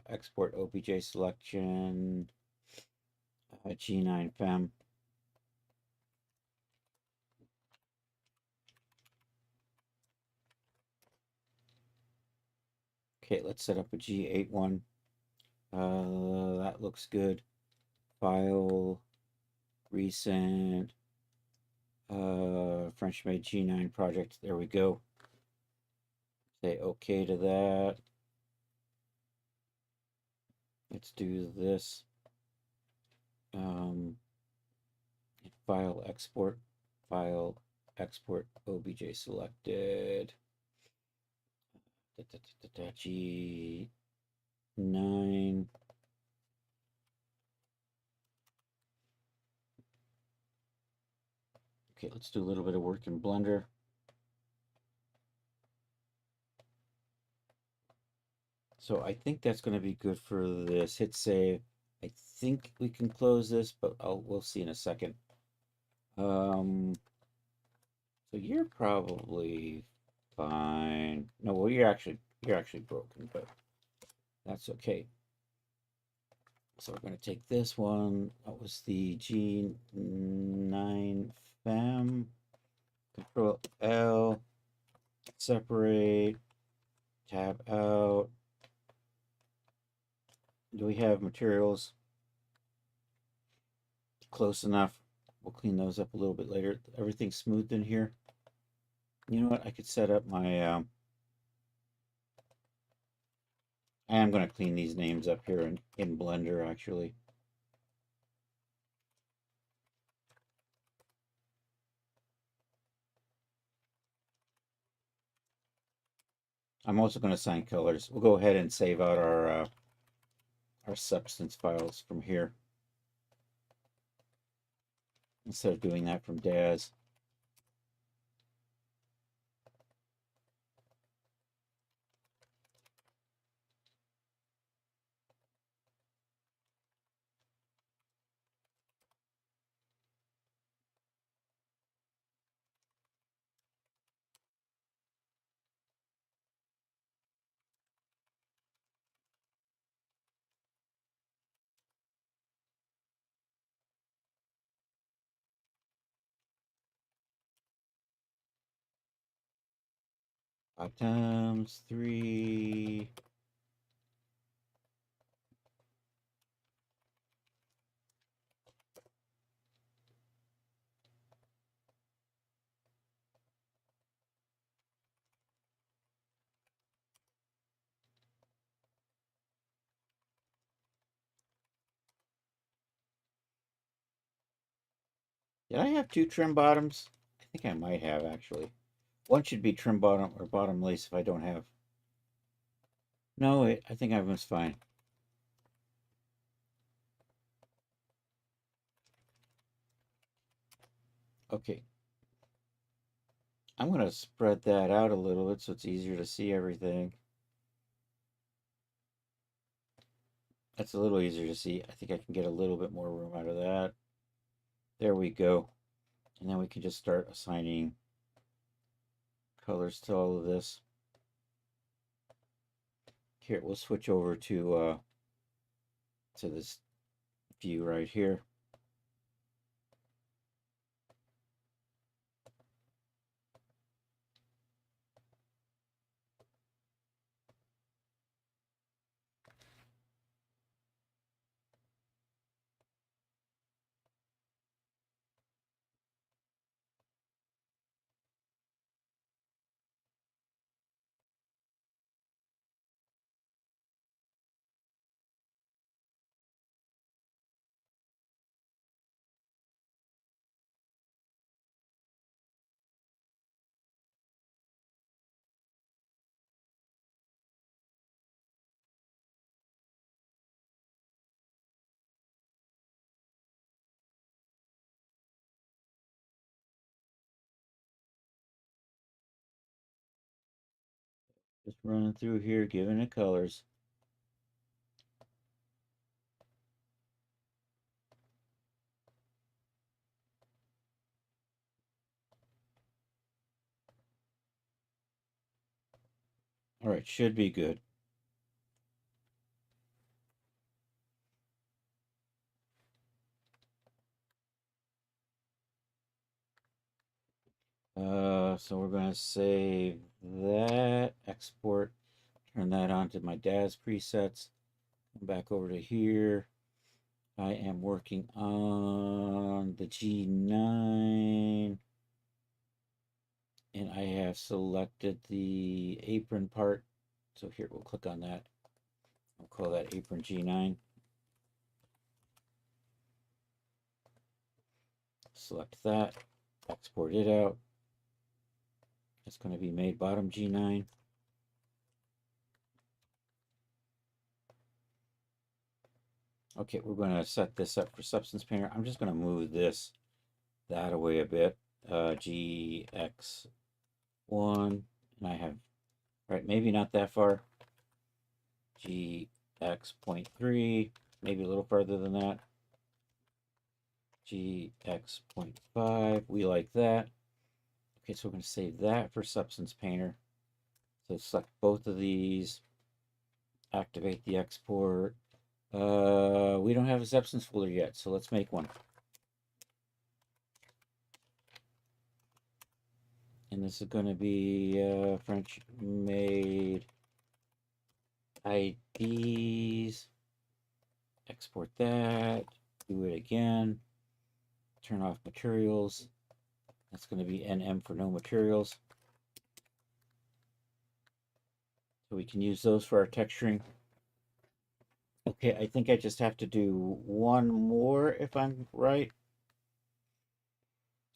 export OBJ selection, G9 Fem. Okay, let's set up a G8 one. That looks good. File, recent, French made G9 project. There we go. Say okay to that. Let's do this. File export, OBJ selected. G9. Okay, let's do a little bit of work in Blender. So I think that's going to be good for this. Hit save. I think we can close this, but we'll see in a second. So you're probably fine. No, well, you're actually broken, but that's okay. So we're going to take this one. That was the G9 Fem. Control L. Separate. Tab out. Do we have materials close enough? We'll clean those up a little bit later. Everything's smoothed in here. You know what? I could set up my... I am going to clean these names up here in Blender, actually. I'm also going to assign colors. We'll go ahead and save out our substance files from here, instead of doing that from DAZ. Times 3. Did I have 2 trim bottoms? I think I might have, actually. One should be trim bottom or bottom lace if I don't have. No, I think I was fine. Okay. I'm going to spread that out a little bit so it's easier to see everything. That's a little easier to see. I think I can get a little bit more room out of that. There we go. And then we can just start assigning colors to all of this. Here, we'll switch over to this view right here. Just running through here, giving it colors. All right, should be good. So we're going to save that, export, turn that on to my DAZ presets. Come back over to here. I am working on the G9. And I have selected the apron part. So here, we'll click on that. I'll call that apron G9. Select that, export it out. It's going to be made bottom G9. Okay, we're going to set this up for Substance Painter. I'm just going to move that away a bit. GX1, and I have, right, maybe not that far. GX.3, maybe a little farther than that. GX.5, we like that. Okay, so we're going to save that for Substance Painter. So select both of these, activate the export. We don't have a substance folder yet, so let's make one. And this is going to be French made IDs. Export that, do it again, turn off materials. That's going to be NM for no materials. So we can use those for our texturing. Okay, I think I just have to do one more if I'm right.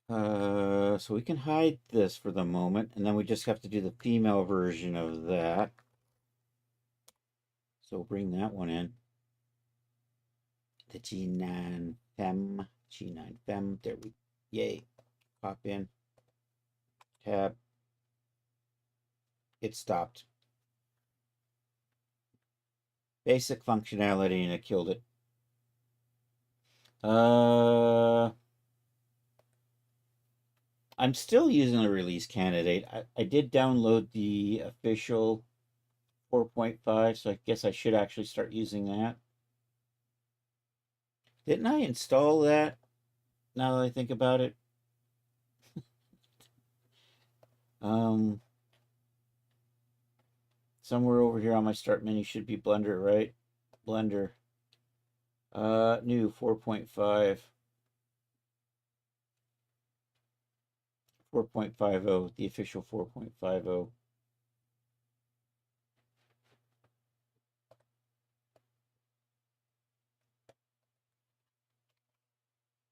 So we can hide this for the moment, and then we just have to do the female version of that. So we'll bring that one in. The G9 Femme, G9 Femme, there we, yay, pop in, tab, it stopped. Basic functionality, and it killed it. I'm still using the release candidate. I did download the official 4.5, so I guess I should actually start using that. Didn't I install that, now that I think about it? Somewhere over here on my start menu should be Blender, right? Blender. New 4.5. 4.50, the official 4.50.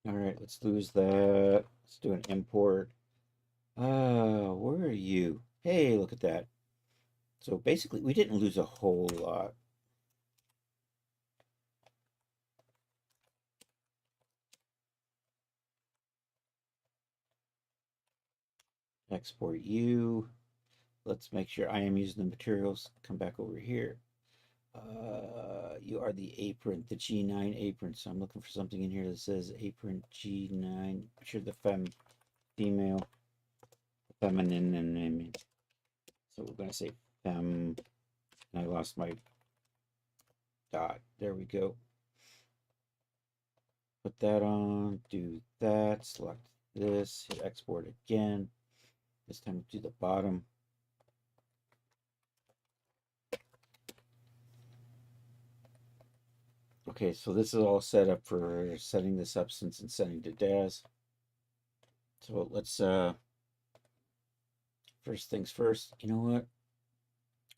All right, let's lose that. Let's do an import. Where are you? Hey, look at that. So basically, we didn't lose a whole lot. Export you. Let's make sure I am using the materials. Come back over here. You are the apron, the G9 apron. So I'm looking for something in here that says apron G9. I'm sure the female, feminine, and I mean, so we're gonna say fem. And I lost my dot. There we go. Put that on. Do that. Select this. Hit export again. This time do the bottom. Okay, so this is all set up for setting the substance and sending to DAS. So let's, first things first, you know what?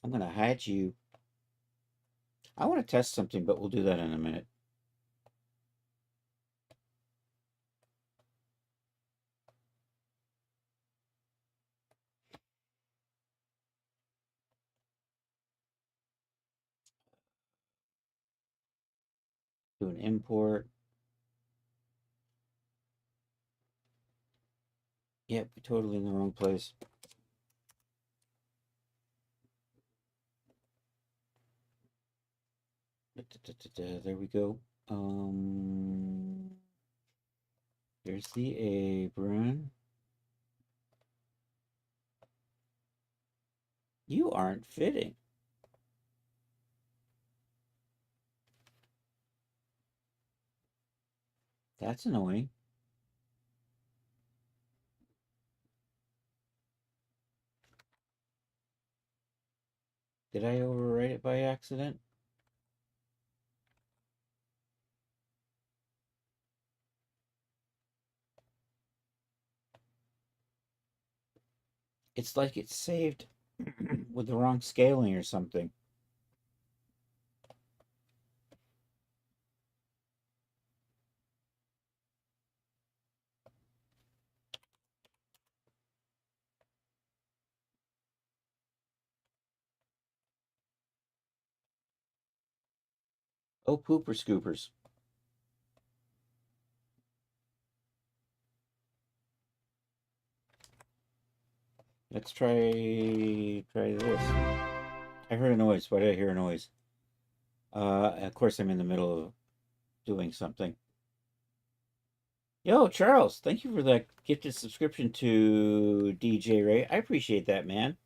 I'm going to hide you. I want to test something, but we'll do that in a minute. Do an import. Yep, totally in the wrong place. There we go. Here's the apron. You aren't fitting. That's annoying. Did I overwrite it by accident? It's like it's saved with the wrong scaling or something. Oh, pooper scoopers. Let's try this. I heard a noise. Why did I hear a noise? Of course, I'm in the middle of doing something. Yo, Charles, thank you for that gifted subscription to DJ Ray. I appreciate that, man.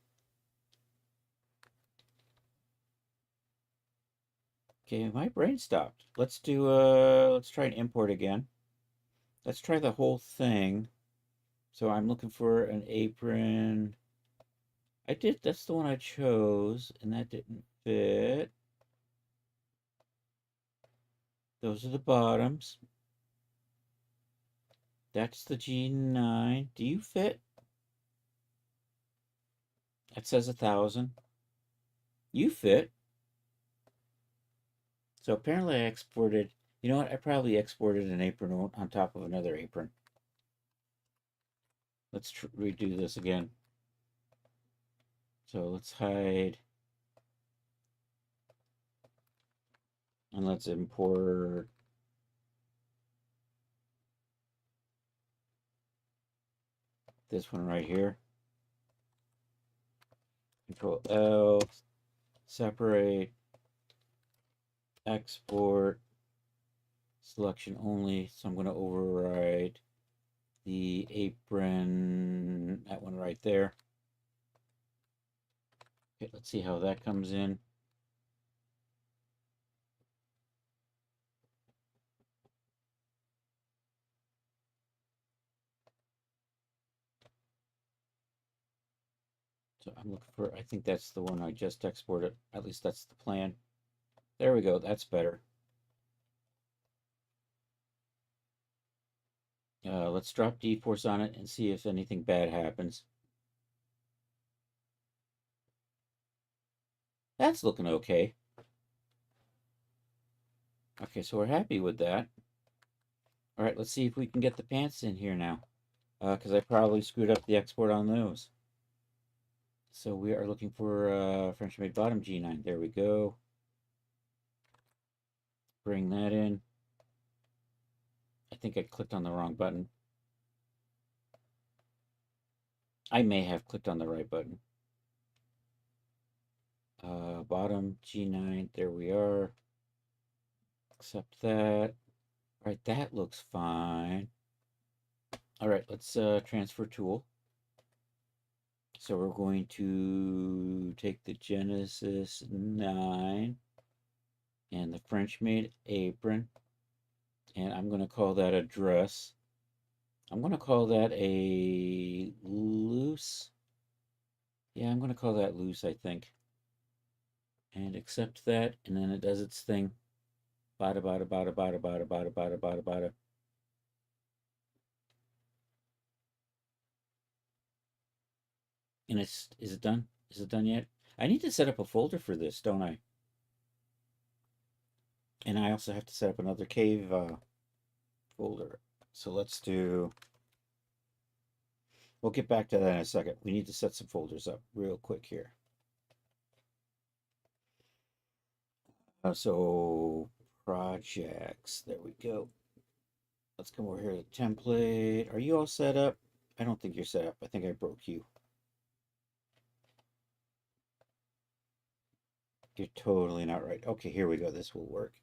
Okay, my brain stopped. Let's do let's try an import again. Let's try the whole thing. So I'm looking for an apron. That's the one I chose, and that didn't fit. Those are the bottoms. That's the G9. Do you fit? That says 1,000. You fit. So apparently I exported, you know what? I probably exported an apron on top of another apron. Let's redo this again. So let's hide. And let's import. This one right here. Control L. Separate. Export. Selection only. So I'm going to override the apron. That one right there. Okay, let's see how that comes in. So I'm looking for, I think that's the one I just exported. At least that's the plan. There we go. That's better. Let's drop D-Force on it and see if anything bad happens. That's looking okay. Okay, so we're happy with that. All right, let's see if we can get the pants in here now. Because I probably screwed up the export on those. So we are looking for French made bottom G9. There we go. Bring that in. I think I clicked on the wrong button. I may have clicked on the right button. Bottom G9, there we are. Accept that. All right, that looks fine. All right, let's transfer tool. So we're going to take the Genesis 9 and the French made apron, and I'm going to call that a dress. I'm going to call that a loose. Yeah, I'm going to call that loose, I think. And accept that, and then it does its thing. Bada, bada, bada, bada, bada, bada, bada, bada, bada. And is it done? Is it done yet? I need to set up a folder for this, don't I? And I also have to set up another cave folder. So let's do, we'll get back to that in a second. We need to set some folders up real quick here. So projects, there we go. Let's come over here to template. Are you all set up? I don't think you're set up. I think I broke you. You're totally not right. Okay, here we go. This will work.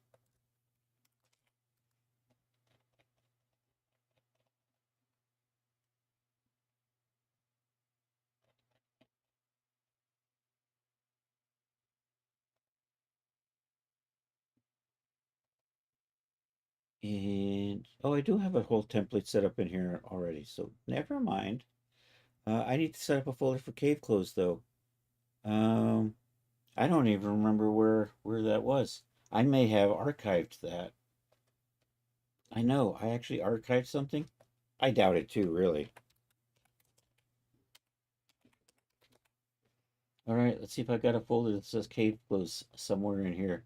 And, oh, I do have a whole template set up in here already, so never mind. I need to set up a folder for cave clothes, though. I don't even remember where that was. I may have archived that. I know, I actually archived something. I doubt it too, really. All right, let's see if I got a folder that says cave clothes somewhere in here.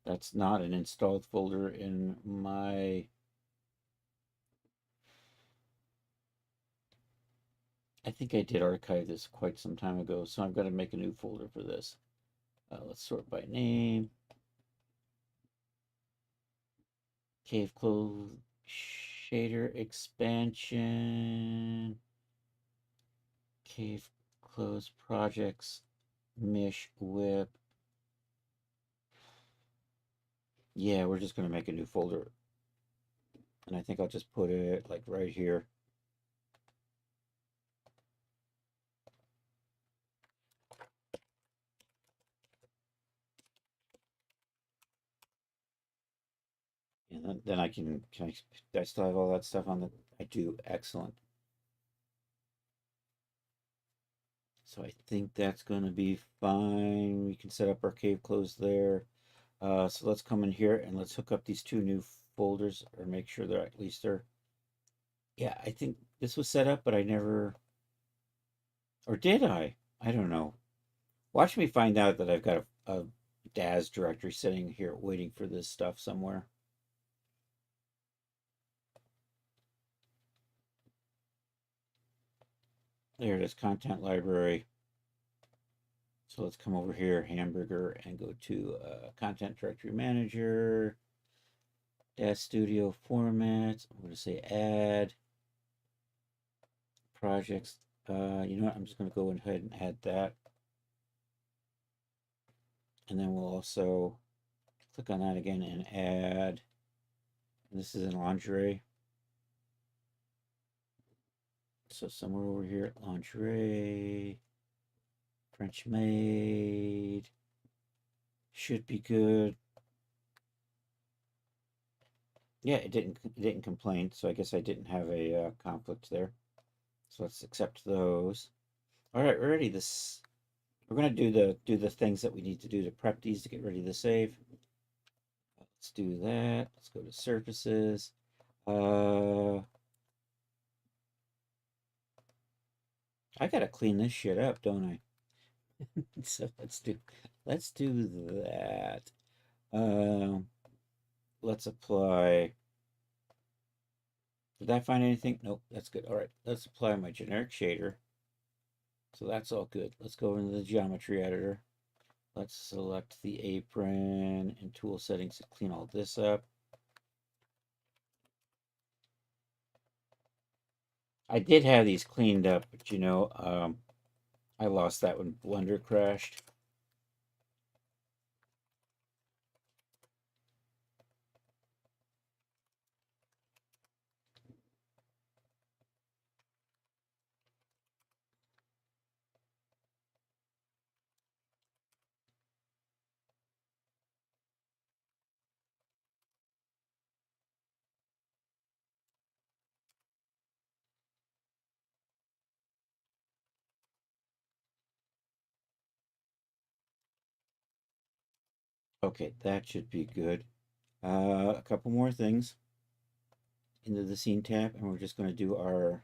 That's not an installed folder in my... I think I did archive this quite some time ago, so I've got to make a new folder for this. Let's sort by name. Cave clothes shader expansion. Cave clothes projects. Mish whip. Yeah, we're just going to make a new folder. And I think I'll just put it like right here. And then I can I still have all that stuff on the, I do, excellent. So I think that's going to be fine. We can set up our cave clothes there. So let's come in here and let's hook up these two new folders, or make sure they're at least they're, yeah, I think this was set up, but I never, or did I? I don't know. Watch me find out that I've got a DAS directory sitting here waiting for this stuff somewhere. There it is, content library. So let's come over here, hamburger, and go to content directory manager, DAS studio formats. I'm going to say add projects. You know what? I'm just going to go ahead and add that. And then we'll also click on that again and add. And this is in lingerie. So somewhere over here, lingerie, French made, should be good. Yeah, it didn't complain, so I guess I didn't have a conflict there. So let's accept those. All right, we're ready. We're gonna do the things that we need to do to prep these to get ready to save. Let's do that. Let's go to surfaces. I gotta clean this shit up, don't I? So let's do that. Let's apply. Did I find anything? Nope, that's good. All right, let's apply my generic shader. So that's all good. Let's go into the geometry editor. Let's select the apron and tool settings to clean all this up. I did have these cleaned up, but you know, I lost that when Blender crashed. Okay, that should be good. A couple more things into the scene tab, and we're just going to do our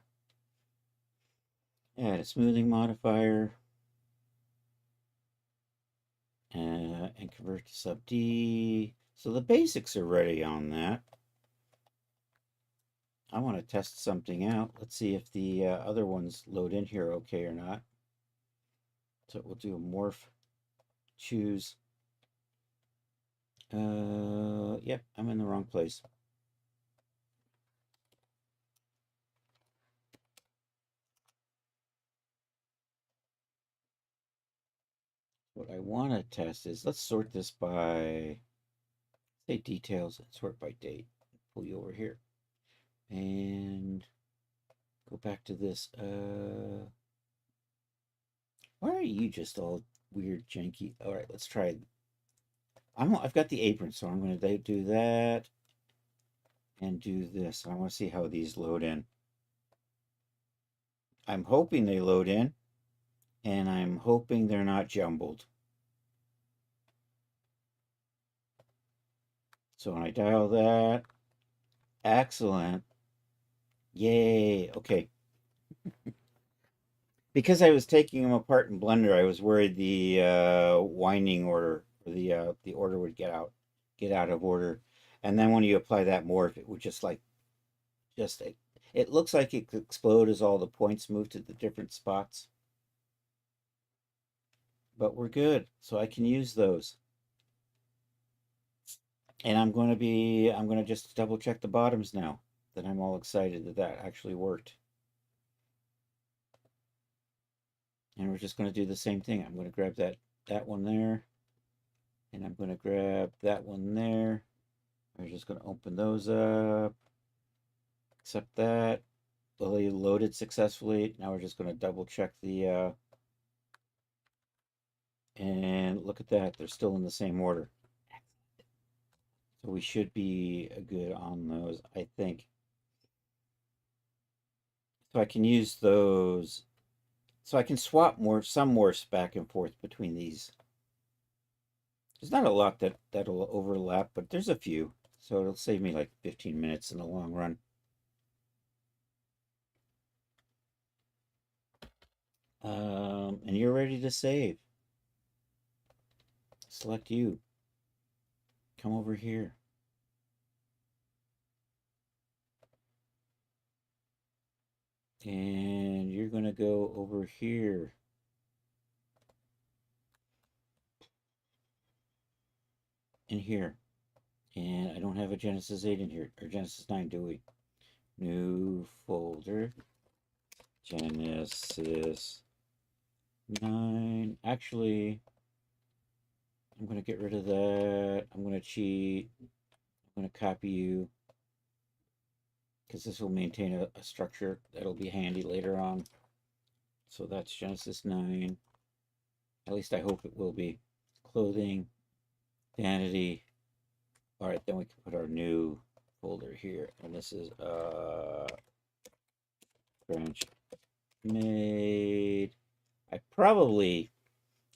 add a smoothing modifier and convert to sub D. So the basics are ready on that. I want to test something out. Let's see if the other ones load in here okay or not. So we'll do a morph, choose. Yep, I'm in the wrong place. What I want to test is, let's sort this by, say, details, and sort by date. Pull you over here. And go back to this. Why are you just all weird, janky? All right, let's try. I've got the apron, so I'm going to do that and do this. I want to see how these load in. I'm hoping they load in, and I'm hoping they're not jumbled. So when I dial that, excellent. Yay, okay. Because I was taking them apart in Blender, I was worried the winding order, or the order would get out of order. And then when you apply that morph, it would just it looks like it could explode as all the points move to the different spots. But we're good, so I can use those. And I'm going to just double check the bottoms now, that I'm all excited that that actually worked. And we're just going to do the same thing. I'm going to grab that one there, and I'm going to grab that one there. We're just going to open those up, accept that. Well, they loaded successfully. Now we're just going to double check the, and look at that. They're still in the same order. So we should be good on those, I think. So I can use those. So I can swap some morphs back and forth between these. There's not a lot that'll overlap, but there's a few. So it'll save me like 15 minutes in the long run. And you're ready to save. Select you. Come over here. And you're going to go over here. In here. And I don't have a Genesis 8 in here, or Genesis 9, do we? New folder. Genesis 9. Actually, I'm going to get rid of that. I'm going to cheat. I'm going to copy you, because this will maintain a structure that'll be handy later on. So that's Genesis 9. At least I hope it will be. Clothing, vanity. All right, then we can put our new folder here. And this is French made. I probably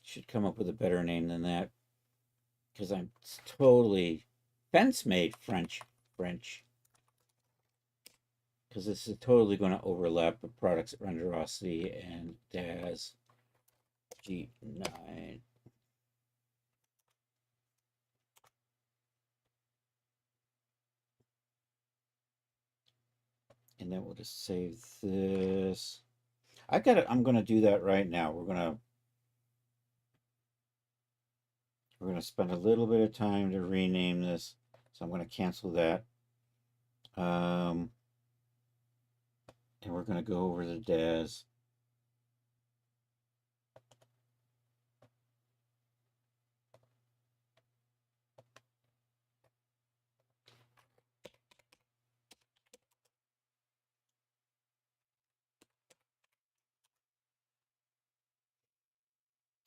should come up with a better name than that, because I'm totally fence made French. Because this is totally going to overlap the products at Renderosity and DAZ G9. And then we'll just save this. I'm going to do that right now. We're going to spend a little bit of time to rename this. So I'm going to cancel that. And we're going to go over to DAZ.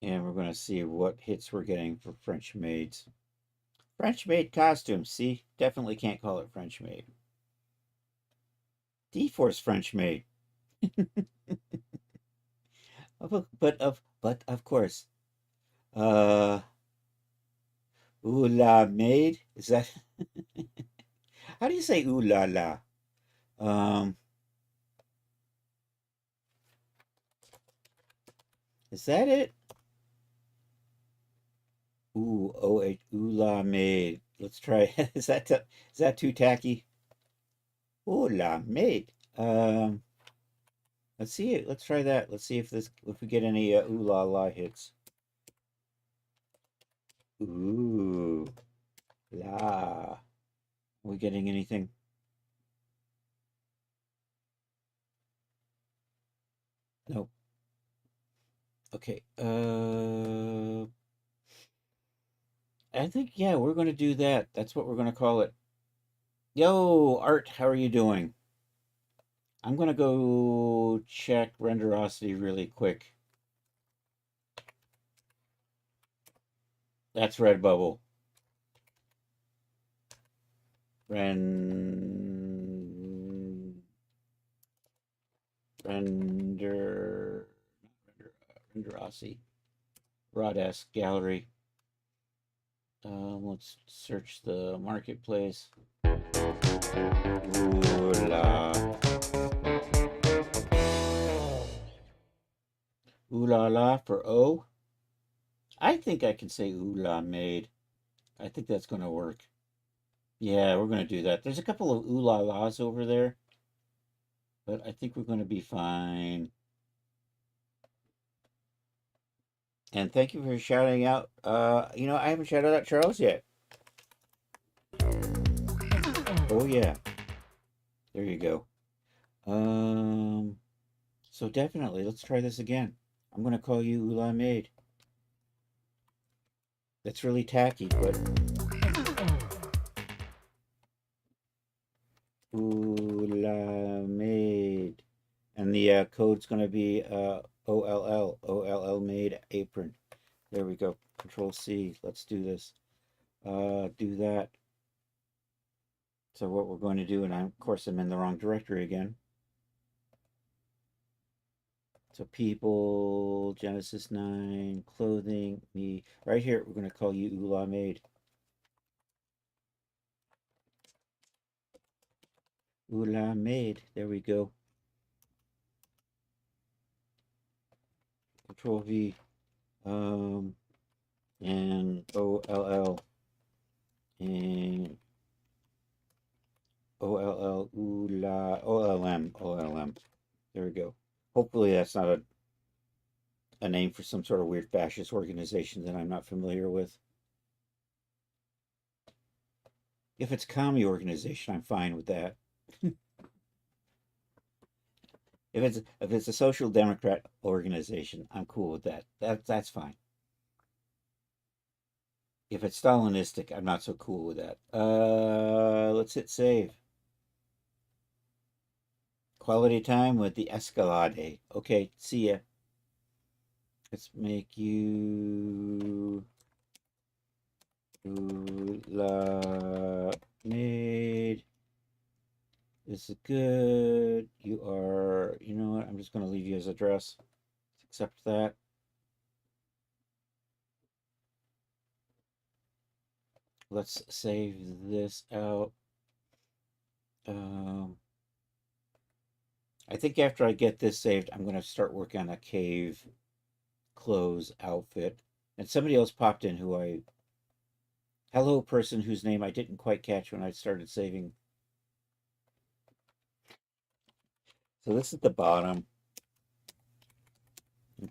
And we're going to see what hits we're getting for French maids. French made costumes. See, definitely can't call it French made. D-Force French made. but of course, Ooh la maid? Is that how do you say ooh la la? Um, is that it? Ooh, ooh la maid. Let's try. Is that too tacky? Ooh la maid. Let's see it. Let's try that. Let's see if we get any ooh la la hits. Ooh la. Are we getting anything? Nope. Okay. I think yeah, we're gonna do that. That's what we're gonna call it. Yo, Art, how are you doing? I'm gonna go check Renderosity really quick. That's Redbubble. Render Renderosity. Raw-Desk Gallery. Let's search the marketplace. Ooh la. Ooh la la for O. I think I can say ooh la maid. I think that's going to work. Yeah, we're going to do that. There's a couple of ooh la las over there, but I think we're going to be fine. And thank you for shouting out. I haven't shouted out Charles yet. Oh yeah, there you go. So definitely, let's try this again. I'm gonna call you Ula Maid. That's really tacky, but Ula Maid, and the code's gonna be OLL Maid apron. There we go. Control C. Let's do this. Do that. So what we're going to do, and of course I'm in the wrong directory again. So people, Genesis 9, clothing, me. Right here, we're going to call you Ula Maid. Ula Maid. There we go. Control V. And OLL. And OLL. Ula. OLM. There we go. Hopefully that's not a name for some sort of weird fascist organization that I'm not familiar with. If it's a commie organization, I'm fine with that. If it's a social democrat organization, I'm cool with that. That's fine. If it's Stalinistic, I'm not so cool with that. Let's hit save. Quality time with the Escalade. Okay, see ya. Let's make you Ula Maid. This is good. You are, you know what? I'm just going to leave you as address. Accept that. Let's save this out. I think after I get this saved, I'm going to start working on a cave clothes outfit. And somebody else popped in who hello person whose name I didn't quite catch when I started saving. So this is the bottom.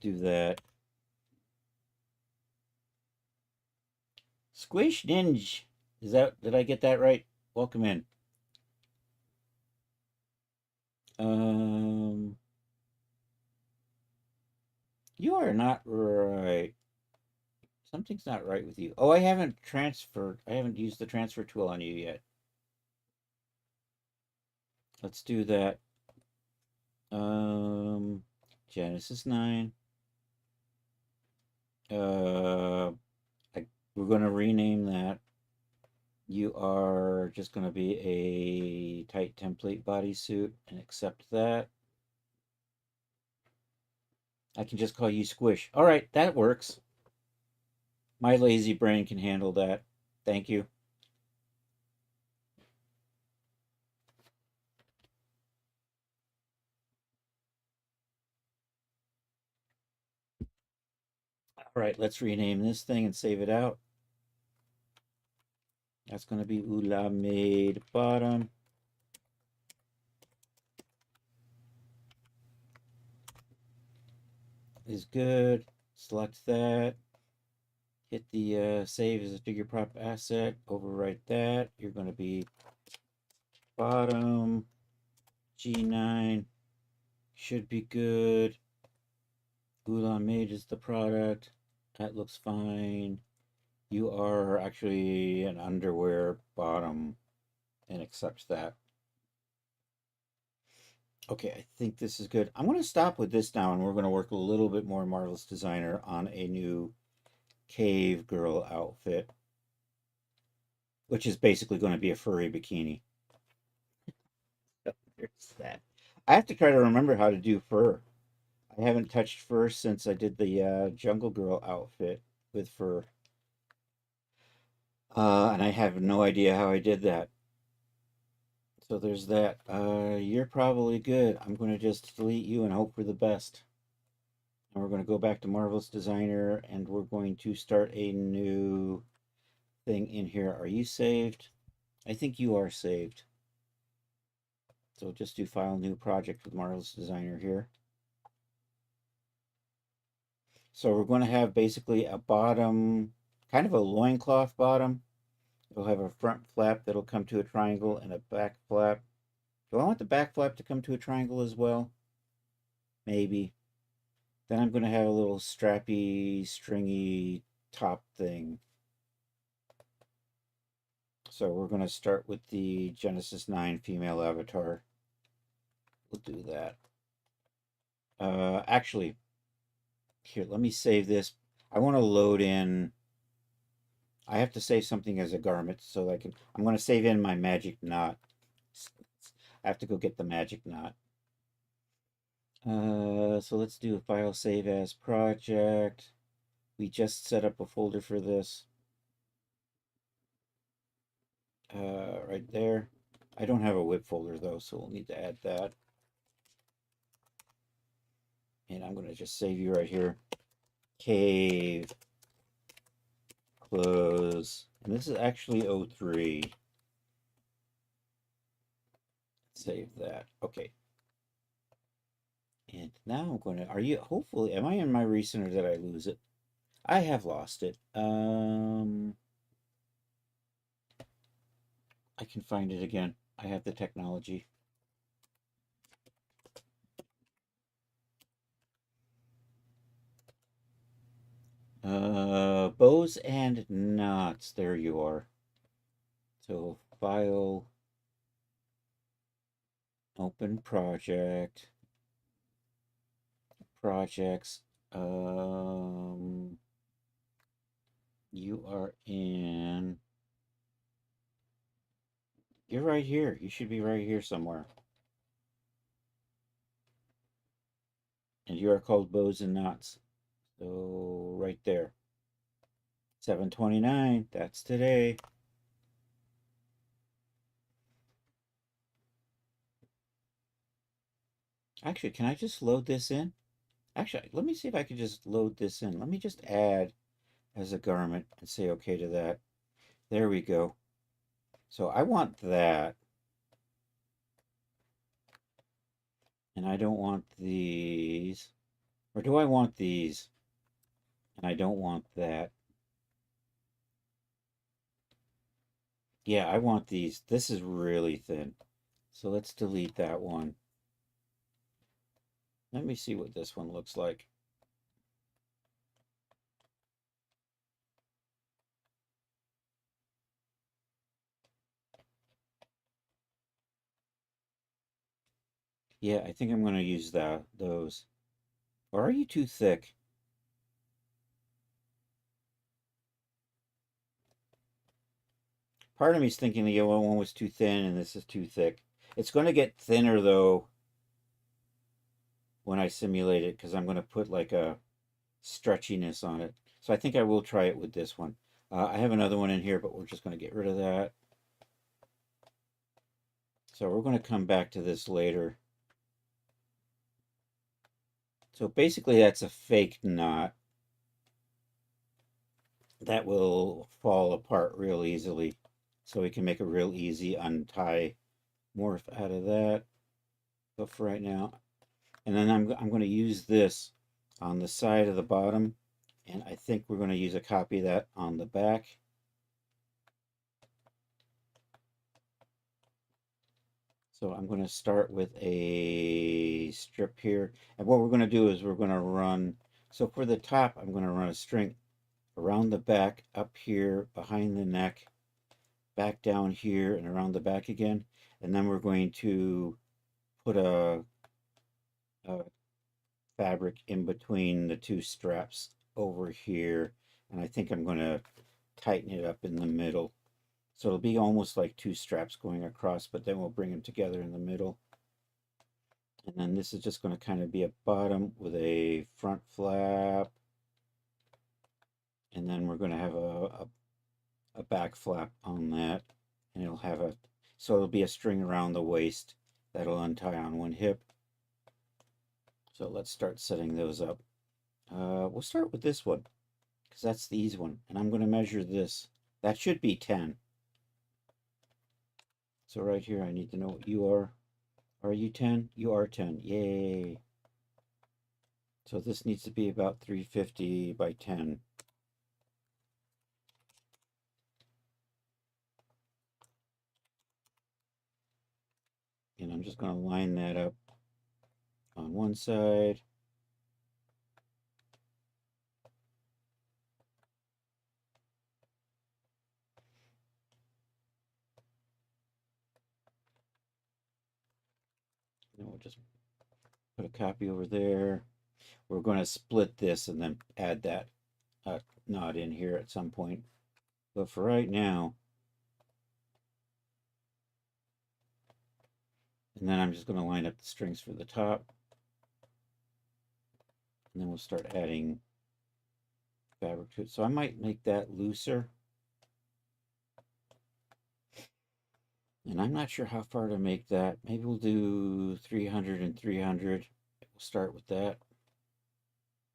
Do that. Squish Ninja. Did I get that right? Welcome in. You are not right. Something's not right with you. Oh, I haven't used the transfer tool on you yet. Let's do that. Genesis 9. We're going to rename that. You are just going to be a tight template bodysuit and accept that. I can just call you Squish. All right, that works. My lazy brain can handle that. Thank you. All right, let's rename this thing and save it out. That's going to be Ula Made Bottom. Is good. Select that. Hit the save as a figure prop asset. Overwrite that. You're going to be bottom G9. Should be good. Ulan Made is the product. That looks fine. You are actually an underwear bottom and accepts that. Okay, I think this is good. I'm going to stop with this now and we're going to work a little bit more Marvelous Designer on a new cave girl outfit, which is basically going to be a furry bikini. There's that. I have to try to remember how to do fur. I haven't touched fur since I did the Jungle Girl outfit with fur. And I have no idea how I did that. So there's that. You're probably good. I'm going to just delete you and hope for the best. And we're going to go back to Marvelous Designer and we're going to start a new thing in here. Are you saved? I think you are saved. So just do File, New Project with Marvelous Designer here. So we're going to have basically a bottom, kind of a loincloth bottom. It'll have a front flap that'll come to a triangle and a back flap. Do I want the back flap to come to a triangle as well? Maybe. Then I'm going to have a little strappy, stringy top thing. So we're going to start with the Genesis 9 female avatar. We'll do that. Actually, here, let me save this. I want to load in. I have to save something as a garment so I can. I'm going to save in my magic knot. I have to go get the magic knot. So let's do a file save as project. We just set up a folder for this. Right there. I don't have a whip folder though, so we'll need to add that. And I'm going to just save you right here. Cave. Close. And this is actually 03. Save that. Okay. And now I'm going to, hopefully, am I in my recent or did I lose it? I have lost it. I can find it again. I have the technology. Bows and knots. There you are. So file, open project, projects. You are in. You're right here. You should be right here somewhere. And you are called Bows and Knots. So right there. 7/29. That's today. Actually, can I just load this in? Actually, let me see if I can just load this in. Let me just add as a garment and say okay to that. There we go. So I want that. And I don't want these. Or do I want these? And I don't want that. Yeah, I want these. This is really thin. So let's delete that one. Let me see what this one looks like. Yeah, I think I'm going to use those. Or are you too thick? Part of me is thinking the yellow one was too thin and this is too thick. It's going to get thinner though when I simulate it because I'm going to put like a stretchiness on it. So I think I will try it with this one. I have another one in here, but we're just going to get rid of that. So we're going to come back to this later. So basically that's a fake knot that will fall apart real easily. So we can make a real easy untie morph out of that. But for right now, and then I'm going to use this on the side of the bottom, and I think we're going to use a copy of that on the back. So I'm going to start with a strip here, and what we're going to do is we're going to run, so for the top I'm going to run a string around the back, up here, behind the neck, back down here, and around the back again, and then we're going to put a fabric in between the two straps over here, and I think I'm going to tighten it up in the middle. So it'll be almost like two straps going across, but then we'll bring them together in the middle. And then this is just going to kind of be a bottom with a front flap. And then we're going to have a back flap on that. And it'll have a, so it'll be a string around the waist that'll untie on one hip. So let's start setting those up. We'll start with this one, because that's the easy one. And I'm going to measure this. That should be 10. So right here, I need to know what you are. Are you 10? You are 10. Yay. So this needs to be about 350 by 10. And I'm just going to line that up on one side. And we'll just put a copy over there. We're going to split this and then add that knot in here at some point. But for right now, and then I'm just going to line up the strings for the top. And then we'll start adding fabric to it. So I might make that looser. And I'm not sure how far to make that. Maybe we'll do 300 and 300. We'll start with that.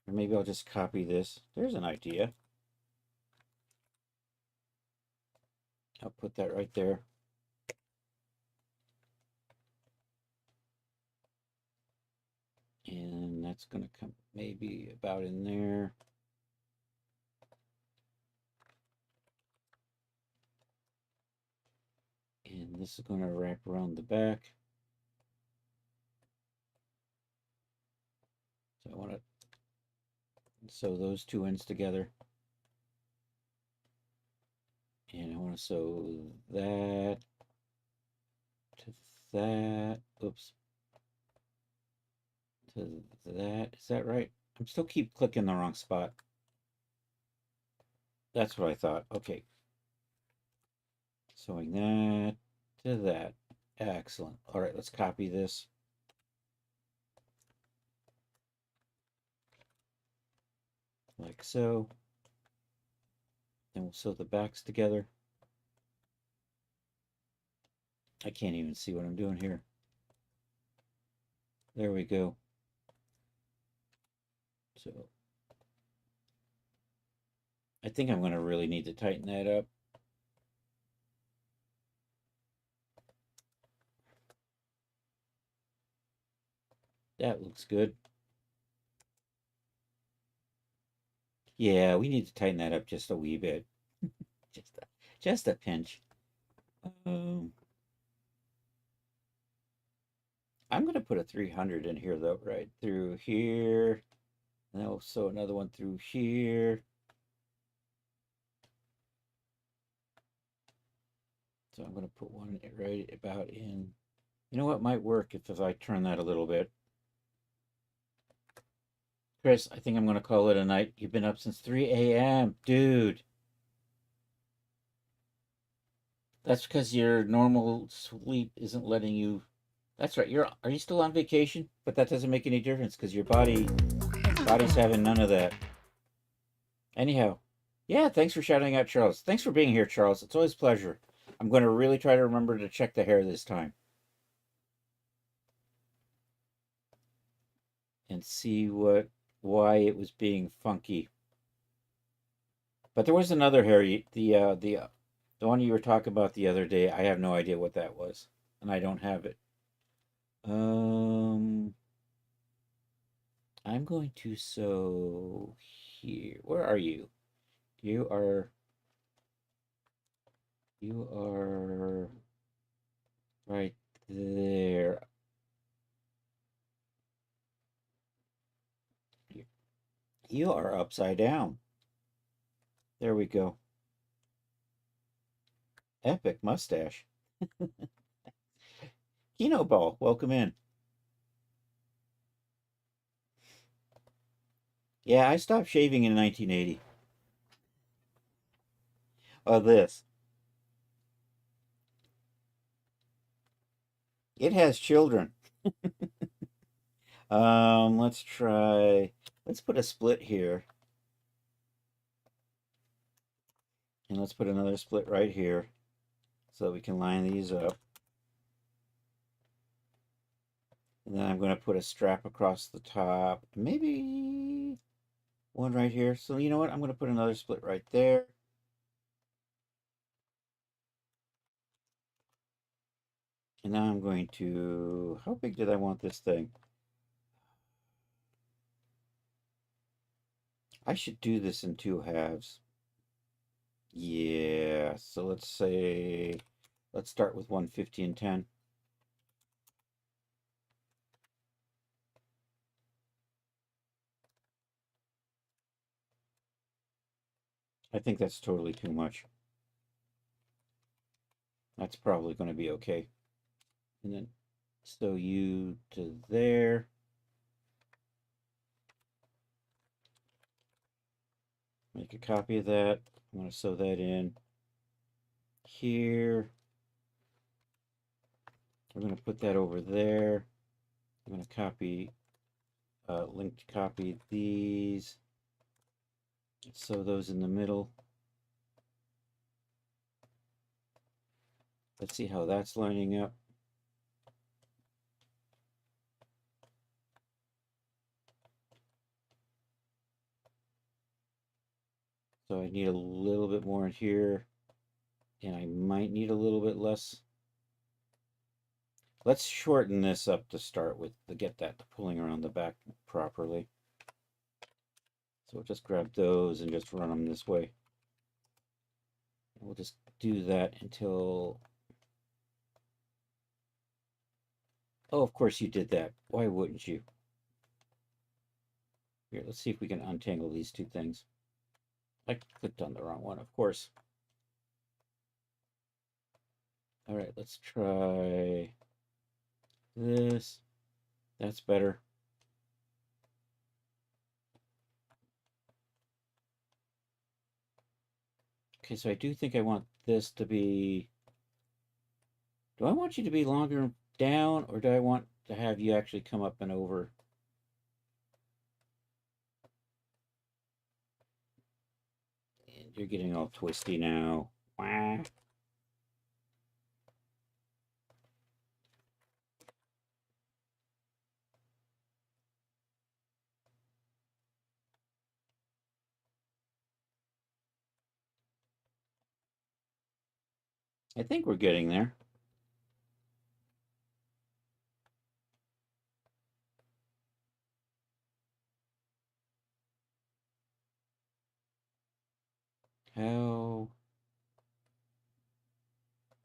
Or maybe I'll just copy this. There's an idea. I'll put that right there. And that's going to come maybe about in there. And this is going to wrap around the back. So I want to sew those two ends together. And I want to sew that to that. Oops. To that. Is that right? I'm still keep clicking the wrong spot. That's what I thought. Okay. Sewing that to that. Excellent. All right, let's copy this. Like so. Then we'll sew the backs together. I can't even see what I'm doing here. There we go. So I think I'm going to really need to tighten that up. That looks good. Yeah, we need to tighten that up just a wee bit. just a pinch. I'm going to put a 300 in here, though, right through here. And then we'll sew another one through here. So I'm going to put one right about in. You know what might work if I turn that a little bit? Chris, I think I'm going to call it a night. You've been up since 3 a.m. Dude. That's because your normal sleep isn't letting you... That's right. Are you still on vacation? But that doesn't make any difference because your body's having none of that. Anyhow, Yeah, thanks for shouting out, Charles. Thanks for being here, Charles. It's always a pleasure. I'm going to really try to remember to check the hair this time and see why it was being funky. But there was another hair, the one you were talking about the other day. I have no idea what that was, and I don't have it. Um, I'm going to sew here. Where are you? You are right there. You are upside down. There we go. Epic mustache. Kino Ball, welcome in. Yeah, I stopped shaving in 1980. Oh, this. It has children. Let's try. Let's put a split here. And let's put another split right here so that we can line these up. And then I'm going to put a strap across the top. Maybe one right here. So you know what? I'm going to put another split right there. And now I'm going to, how big did I want this thing? I should do this in 2 halves. Yeah, so let's start with 150 and 10. I think that's totally too much. That's probably going to be okay. And then sew you to there. Make a copy of that. I'm going to sew that in here. We're going to put that over there. I'm going to copy, link to copy these. Sew those in the middle. Let's see how that's lining up. So I need a little bit more in here, and I might need a little bit less. Let's shorten this up to start with to get that pulling around the back properly. So we'll just grab those and just run them this way. We'll just do that until... Oh, of course you did that. Why wouldn't you? Here, let's see if we can untangle these two things. I clicked on the wrong one, of course. All right, let's try this. That's better. Okay, so I do think I want this to be... Do I want you to be longer down, or do I want to have you actually come up and over? And you're getting all twisty now. Wah. I think we're getting there. How?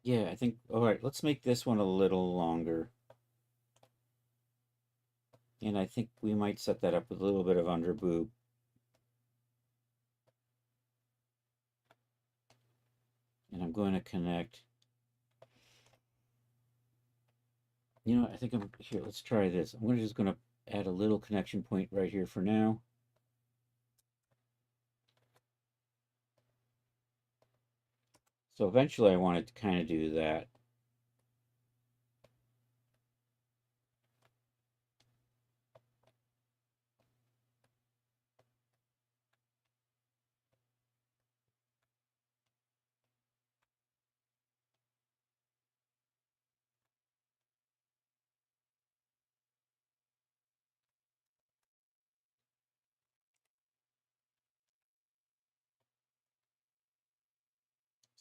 Yeah, I think, all right, let's make this one a little longer. And I think we might set that up with a little bit of under boob. And I'm going to connect. You know, I think I'm, here, let's try this. I'm just going to add a little connection point right here for now. So eventually I wanted to kind of do that.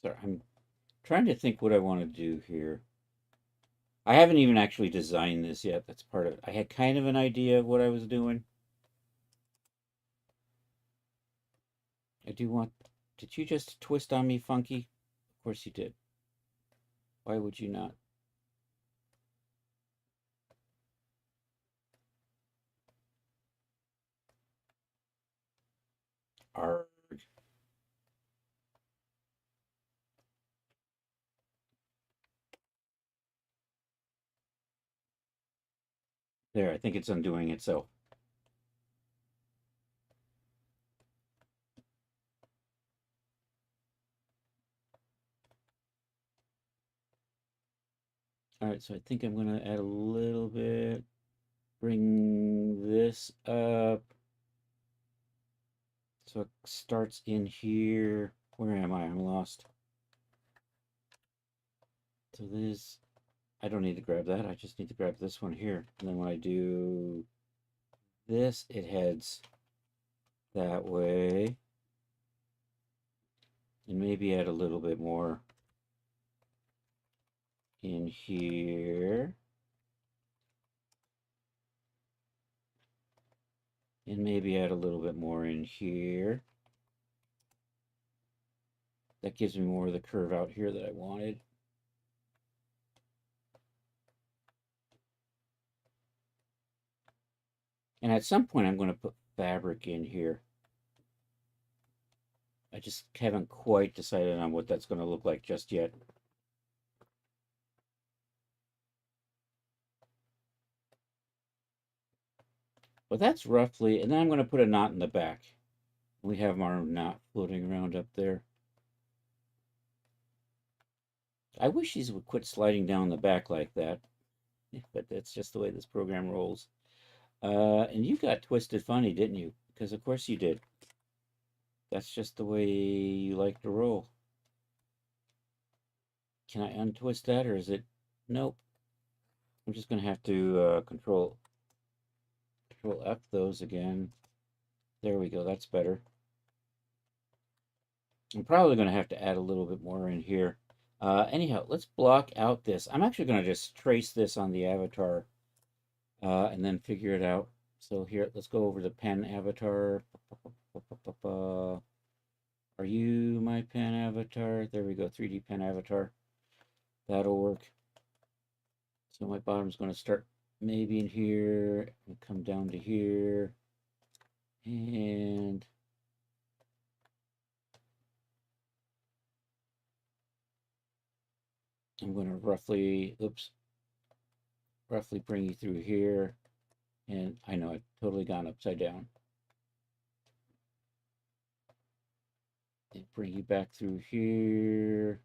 Sorry, I'm trying to think what I want to do here. I haven't even actually designed this yet. That's part of it. I had kind of an idea of what I was doing. I do want... Did you just twist on me, Funky? Of course you did. Why would you not? Arrgh. There, I think it's undoing itself. All right, so I think I'm going to add a little bit. Bring this up. So it starts in here. Where am I? I'm lost. So this, I don't need to grab that. I just need to grab this one here. And then when I do this, it heads that way. And maybe add a little bit more in here. And maybe add a little bit more in here. That gives me more of the curve out here that I wanted. And at some point, I'm going to put fabric in here. I just haven't quite decided on what that's going to look like just yet. But that's roughly, and then I'm going to put a knot in the back. We have our knot floating around up there. I wish these would quit sliding down the back like that. But that's just the way this program rolls. And you got twisted funny, didn't you? Because of course you did. That's just the way you like to roll. Can I untwist that, or is it... Nope. I'm just going to have to control F those again. There we go. That's better. I'm probably going to have to add a little bit more in here. Anyhow, let's block out this. I'm actually going to just trace this on the avatar and then figure it out. So here, let's go over the pen avatar. Are you my pen avatar? There we go, 3D pen avatar. That'll work. So my bottom's going to start maybe in here and come down to here. And I'm going to roughly bring you through here. And I know I've totally gone upside down. And bring you back through here.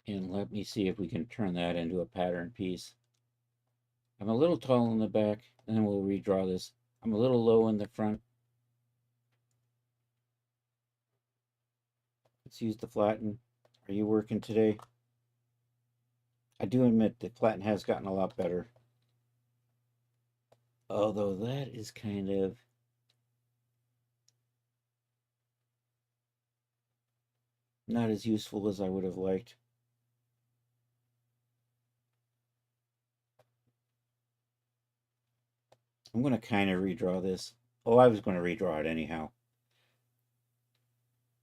And let me see if we can turn that into a pattern piece. I'm a little tall in the back, and then we'll redraw this. I'm a little low in the front. Let's use the flatten. Are you working today? I do admit the flatten has gotten a lot better. Although that is kind of... not as useful as I would have liked. I'm going to kind of redraw this. Oh, I was going to redraw it anyhow.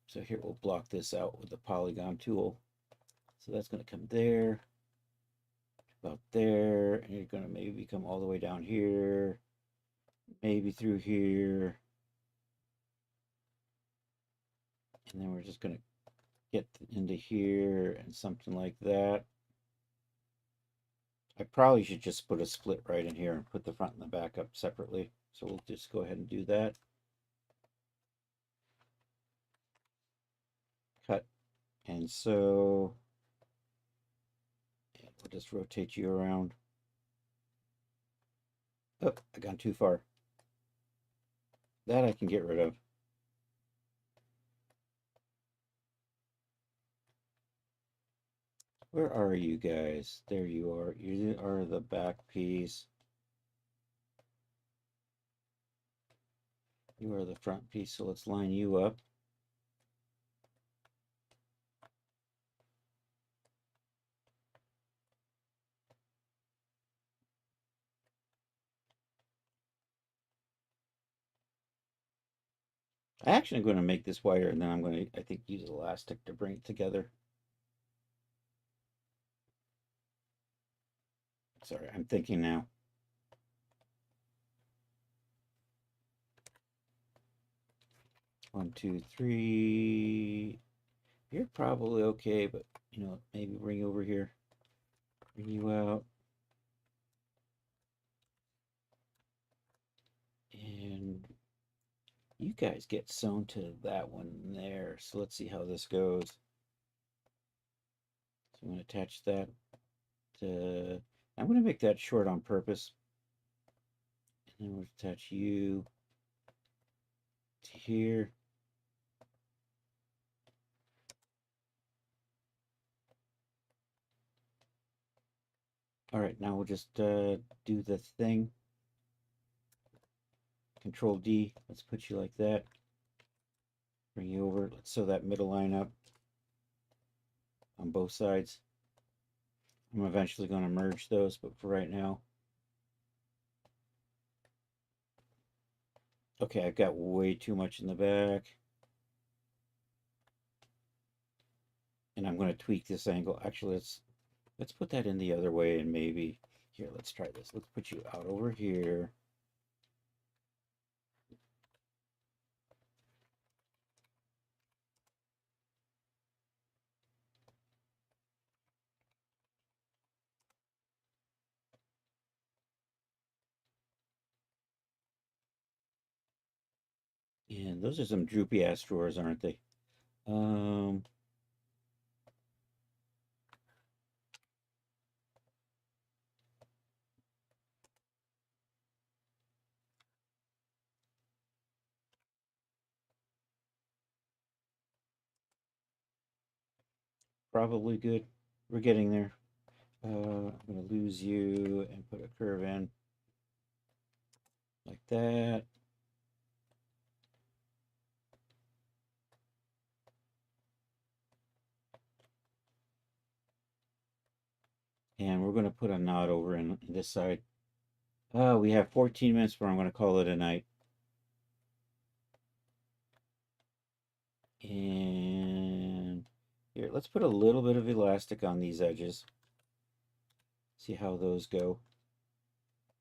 So here we'll block this out with the polygon tool. So that's going to come there, about there, and you're going to maybe come all the way down here, maybe through here. And then we're just going to get into here and something like that. I probably should just put a split right in here and put the front and the back up separately. So we'll just go ahead and do that. Cut. And so we'll just rotate you around. Oh, I got too far. That I can get rid of. Where are you guys? There you are. You are the back piece. You are the front piece, so let's line you up. I actually am going to make this wider, and then I'm going to, I think, use elastic to bring it together. Sorry, I'm thinking now. One, two, three. You're probably okay, but you know, maybe bring you over here. Bring you out. And you guys get sewn to that one there. So let's see how this goes. So I'm going to attach that to, I'm going to make that short on purpose. And then we'll attach you to here. All right, now we'll just do the thing. Control D, let's put you like that. Bring you over, let's sew that middle line up on both sides. I'm eventually going to merge those, but for right now. Okay, I've got way too much in the back. And I'm going to tweak this angle. Actually, let's put that in the other way, and maybe here, let's try this. Let's put you out over here. And those are some droopy ass drawers, aren't they? Probably good. We're getting there. I'm going to lose you and put a curve in like that. And we're going to put a knot over in this side. We have 14 minutes, but I'm going to call it a night. And here, let's put a little bit of elastic on these edges. See how those go.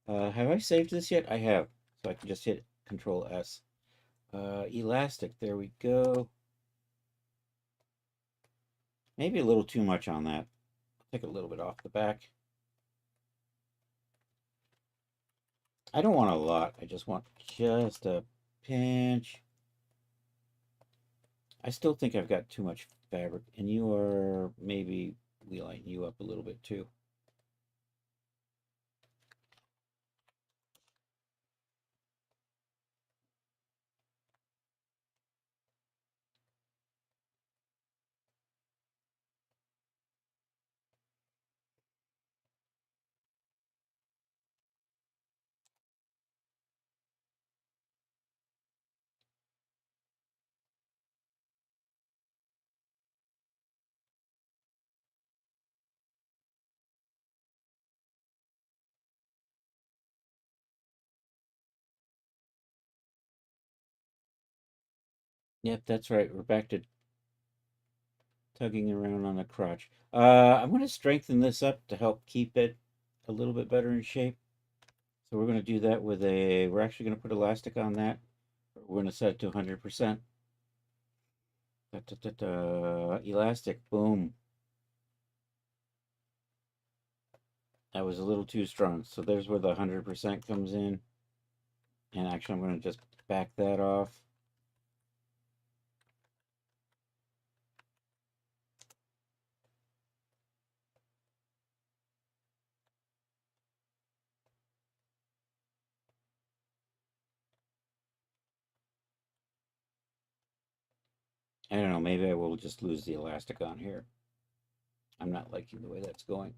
Have I saved this yet? I have. So I can just hit Control S. Elastic, there we go. Maybe a little too much on that. Take a little bit off the back. I don't want a lot. I just want just a pinch. I still think I've got too much fabric, and you are maybe we lighten you up a little bit too. Yep, that's right. We're back to tugging around on the crotch. I'm going to strengthen this up to help keep it a little bit better in shape. So we're going to do that with we're actually going to put elastic on that. We're going to set it to 100%. Elastic, boom. That was a little too strong. So there's where the 100% comes in. And actually, I'm going to just back that off. I don't know, maybe I will just lose the elastic on here. I'm not liking the way that's going.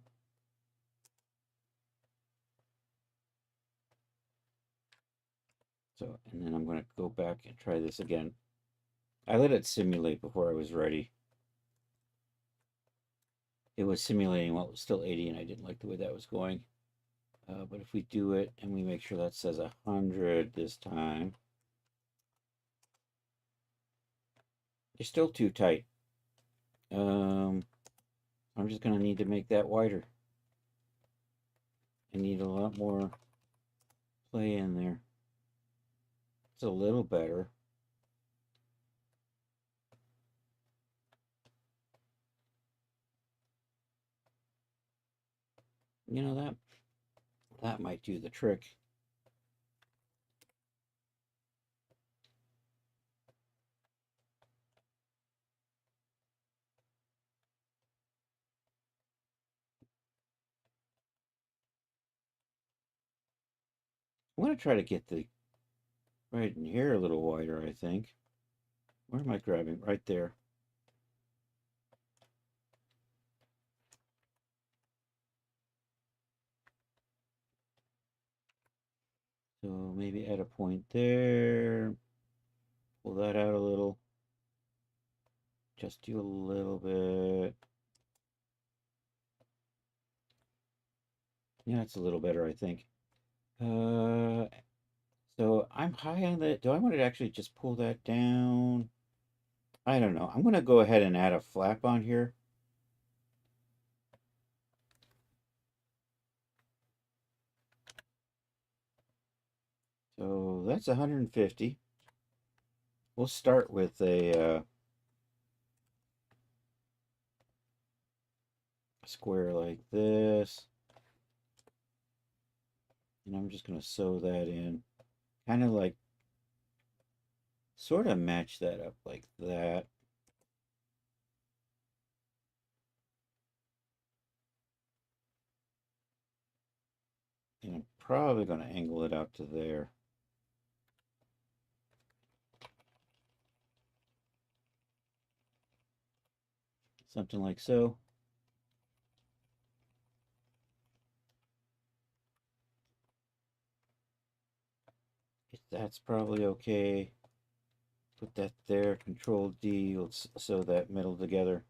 So, and then I'm going to go back and try this again. I let it simulate before I was ready. It was simulating while it was still 80, and I didn't like the way that was going. But if we do it and we make sure that says 100 this time, you're still too tight. I'm just going to need to make that wider. I need a lot more play in there. It's a little better. You know, that might do the trick. I'm going to try to get the right in here a little wider, I think. Where am I grabbing? Right there. So maybe add a point there. Pull that out a little. Just do a little bit. Yeah, it's a little better, I think. So I'm high on the. Do I want to actually just pull that down? I don't know. I'm going to go ahead and add a flap on here. So that's 150. We'll start with a square like this. And I'm just going to sew that in. Kind of like, sort of match that up like that. And I'm probably going to angle it out to there. Something like so. That's probably okay. Put that there, Control D, let's sew that middle together.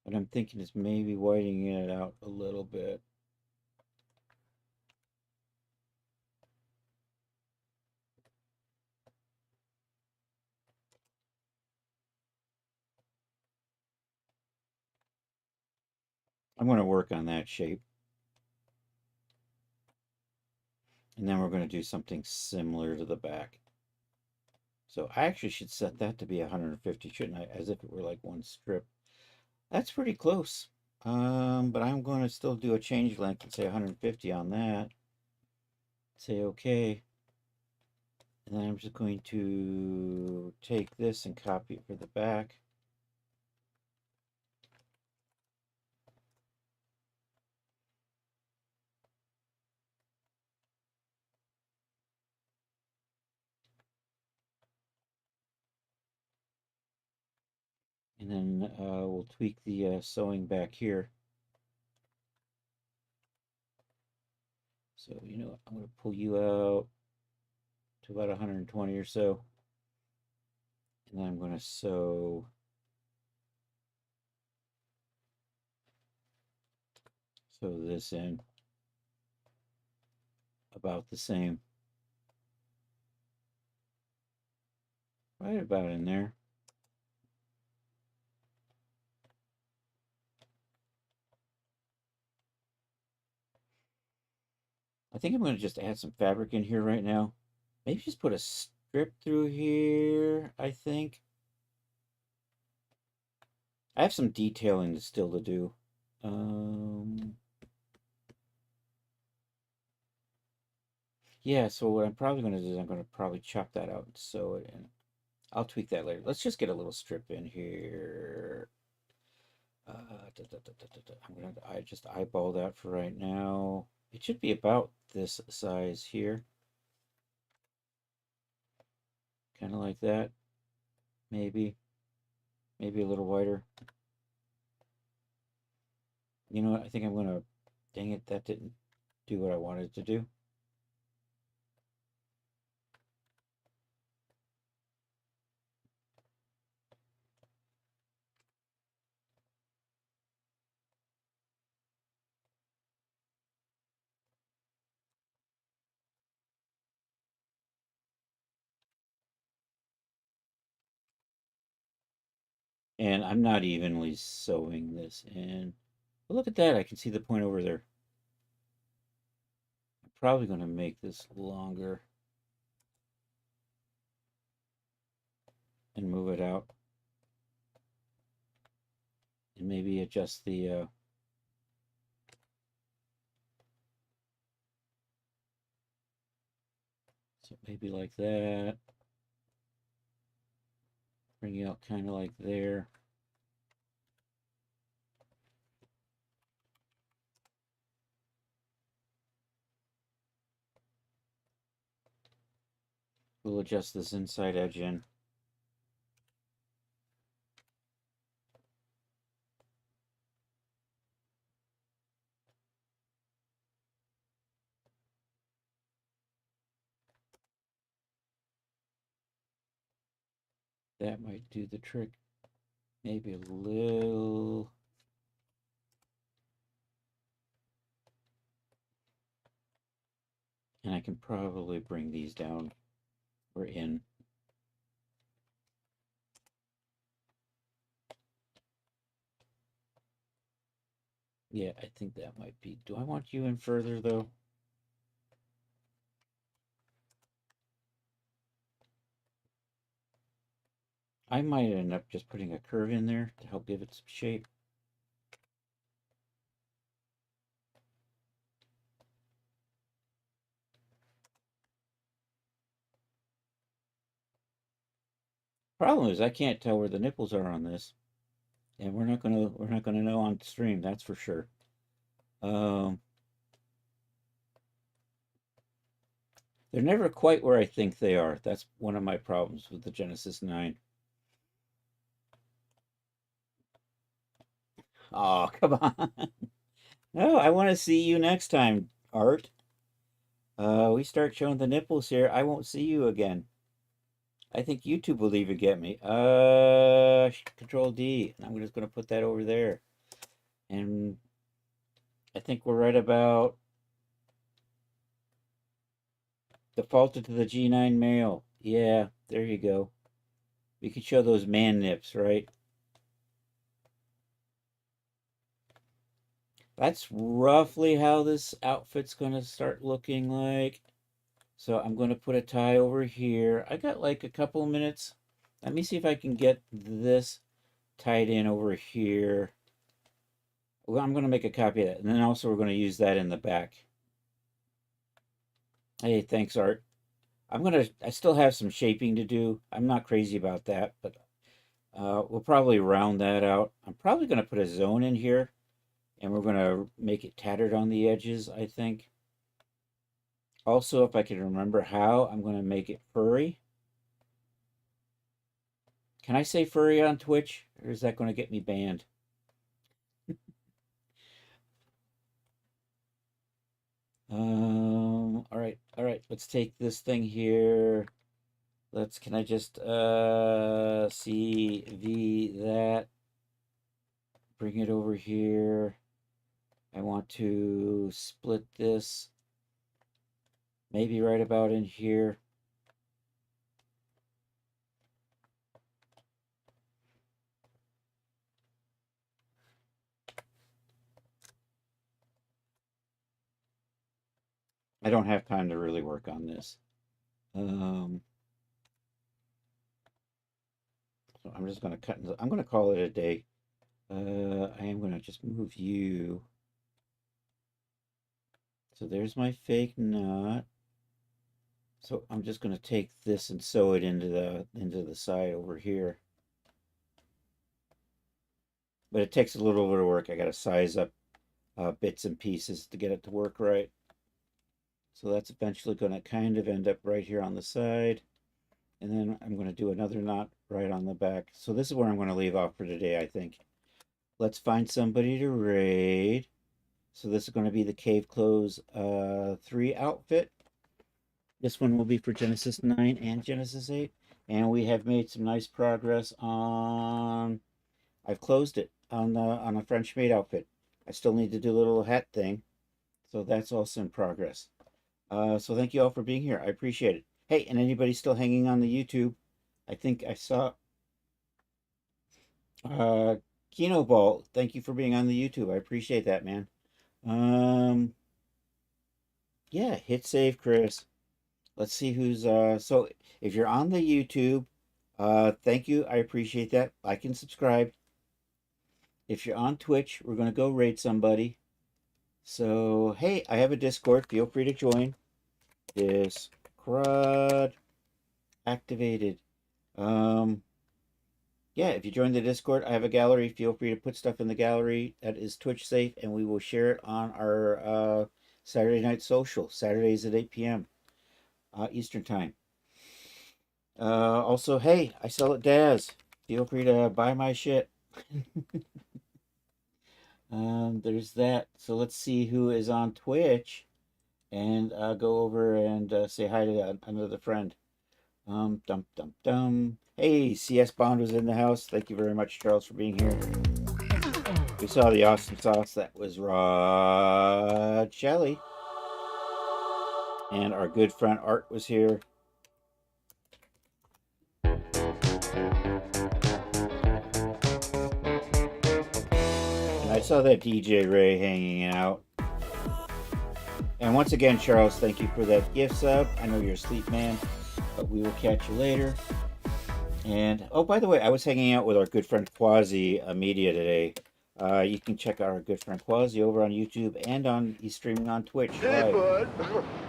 What I'm thinking is maybe widening it out a little bit. I'm going to work on that shape. And then we're going to do something similar to the back. So I actually should set that to be 150, shouldn't I? As if it were like one strip. That's pretty close. But I'm going to still do a change length and say 150 on that. Say okay. And then I'm just going to take this and copy it for the back. And then we'll tweak the sewing back here. So, you know, I'm going to pull you out to about 120 or so. And then I'm going to sew this in about the same. Right about in there. I think I'm going to just add some fabric in here right now. Maybe just put a strip through here, I think. I have some detailing still to do. Yeah, so what I'm probably going to do is I'm going to probably chop that out and sew it in. I'll tweak that later. Let's just get a little strip in here. I'm going to just eyeball that for right now. It should be about this size here. Kind of like that. Maybe a little wider. You know what? I think I'm gonna, dang it, that didn't do what I wanted it to do. And I'm not evenly sewing this in. But look at that, I can see the point over there. I'm probably gonna make this longer and move it out. And maybe adjust the, so maybe like that. Bring it out kind of like there. We'll adjust this inside edge in. That might do the trick. Maybe a little. And I can probably bring these down or in. Yeah, I think that might be. Do I want you in further though? I might end up just putting a curve in there to help give it some shape. Problem is I can't tell where the nipples are on this. And we're not gonna know on stream, that's for sure. They're never quite where I think they are. That's one of my problems with the Genesis 9. Oh, come on. No, I want to see you next time, Art. We start showing the nipples here. I won't see you again. I think YouTube will even get me. Control D. I'm just going to put that over there. And I think we're right about defaulted to the G9 male. Yeah, there you go. We can show those man nips, right? That's roughly how this outfit's going to start looking like. So I'm going to put a tie over here. I got like a couple minutes. Let me see if I can get this tied in over here. Well, I'm going to make a copy of that. And then also we're going to use that in the back. Hey, thanks, Art. I still have some shaping to do. I'm not crazy about that, but we'll probably round that out. I'm probably going to put a zone in here, and we're going to make it tattered on the edges, I think. Also, if I can remember how, I'm going to make it furry. Can I say furry on Twitch, or is that going to get me banned? All right. Let's take this thing here. Can I just CV that? Bring it over here. I want to split this maybe right about in here. I don't have time to really work on this. So I'm just going to cut. I'm going to call it a day. I am going to just move you. So there's my fake knot. So I'm just going to take this and sew it into the side over here. But it takes a little bit of work. I got to size up bits and pieces to get it to work right. So that's eventually going to kind of end up right here on the side. And then I'm going to do another knot right on the back. So this is where I'm going to leave off for today, I think. let's find somebody to raid. So this is going to be the Cave Clothes 3 outfit. This one will be for Genesis 9 and Genesis 8. And we have made some nice progress on... I've closed it on a French maid outfit. I still need to do a little hat thing. So that's also in progress. So thank you all for being here. I appreciate it. Hey, and anybody still hanging on the YouTube? I think I saw... Kino Ball, thank you for being on the YouTube. I appreciate that, man. Yeah, hit save, Chris. Let's see who's so if you're on the YouTube, thank you. I appreciate that. Like and subscribe. If you're on Twitch, we're gonna go raid somebody. So hey, I have a Discord. Feel free to join. Discord activated. Yeah, if you join the Discord, I have a gallery. Feel free to put stuff in the gallery that is Twitch safe, and we will share it on our Saturday night social, Saturdays at 8 p.m. Eastern time. Also, hey, I sell at Daz. Feel free to buy my shit. There's that. So let's see who is on Twitch, and go over and say hi to another friend. Dum dum dum. Hey, CS Bond was in the house. Thank you very much, Charles, for being here. We saw the awesome sauce. That was Rod Shelley. And our good friend Art was here. And I saw that DJ Ray hanging out. And once again, Charles, thank you for that gift sub. I know you're asleep, man, but we will catch you later. And, oh, by the way, I was hanging out with our good friend Quasi Media today. You can check out our good friend Quasi over on YouTube, and he's streaming on Twitch. Hey, bud,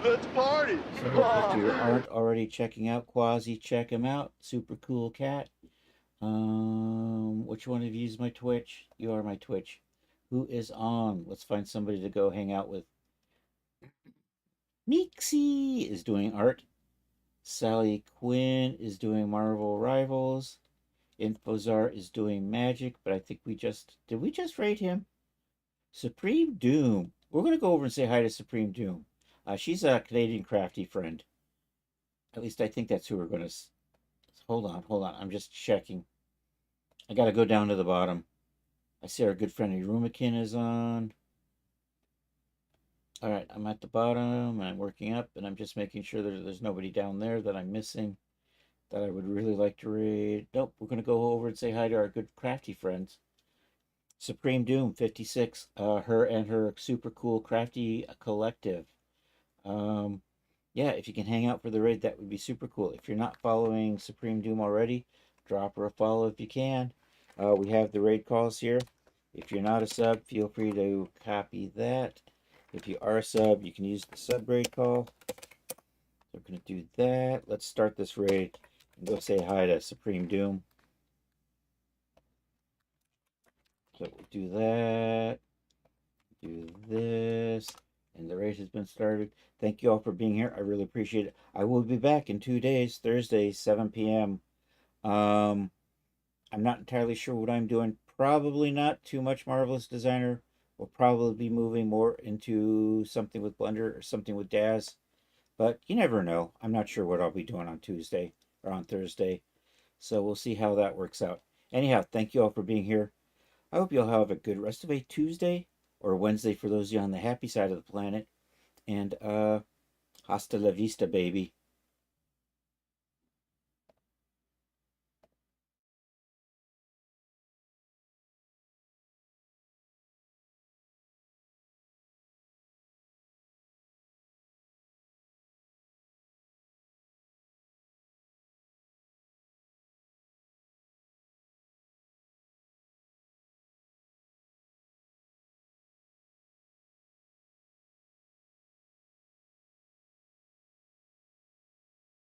let's party. So if you aren't already checking out Quasi, check him out. Super cool cat. Which one of you is my Twitch? You are my Twitch. Who is on? Let's find somebody to go hang out with. Meeksy is doing art. Sally Quinn is doing Marvel Rivals. Infozar is doing Magic, but I think did we just raid him? Supreme Doom. We're going to go over and say hi to Supreme Doom. She's a Canadian crafty friend. At least I think that's who we're going to... Hold on. I'm just checking. I got to go down to the bottom. I see our good friend Irumakin is on. All right, I'm at the bottom, and I'm working up, and I'm just making sure that there's nobody down there that I'm missing that I would really like to read. Nope, we're going to go over and say hi to our good crafty friends. Supreme Doom 56, her and her super cool crafty collective. Yeah, if you can hang out for the raid, that would be super cool. If you're not following Supreme Doom already, drop her a follow if you can. We have the raid calls here. If you're not a sub, feel free to copy that. If you are a sub, you can use the sub raid call. So we're going to do that. Let's start this raid and go say hi to Supreme Doom. So we'll do that. Do this. And the raid has been started. Thank you all for being here. I really appreciate it. I will be back in 2 days, Thursday, 7 p.m. I'm not entirely sure what I'm doing. Probably not too much Marvelous Designer. We'll probably be moving more into something with Blender or something with Daz. But you never know. I'm not sure what I'll be doing on Tuesday or on Thursday. So we'll see how that works out. Anyhow, thank you all for being here. I hope you'll have a good rest of a Tuesday or Wednesday for those of you on the happy side of the planet. And hasta la vista, baby.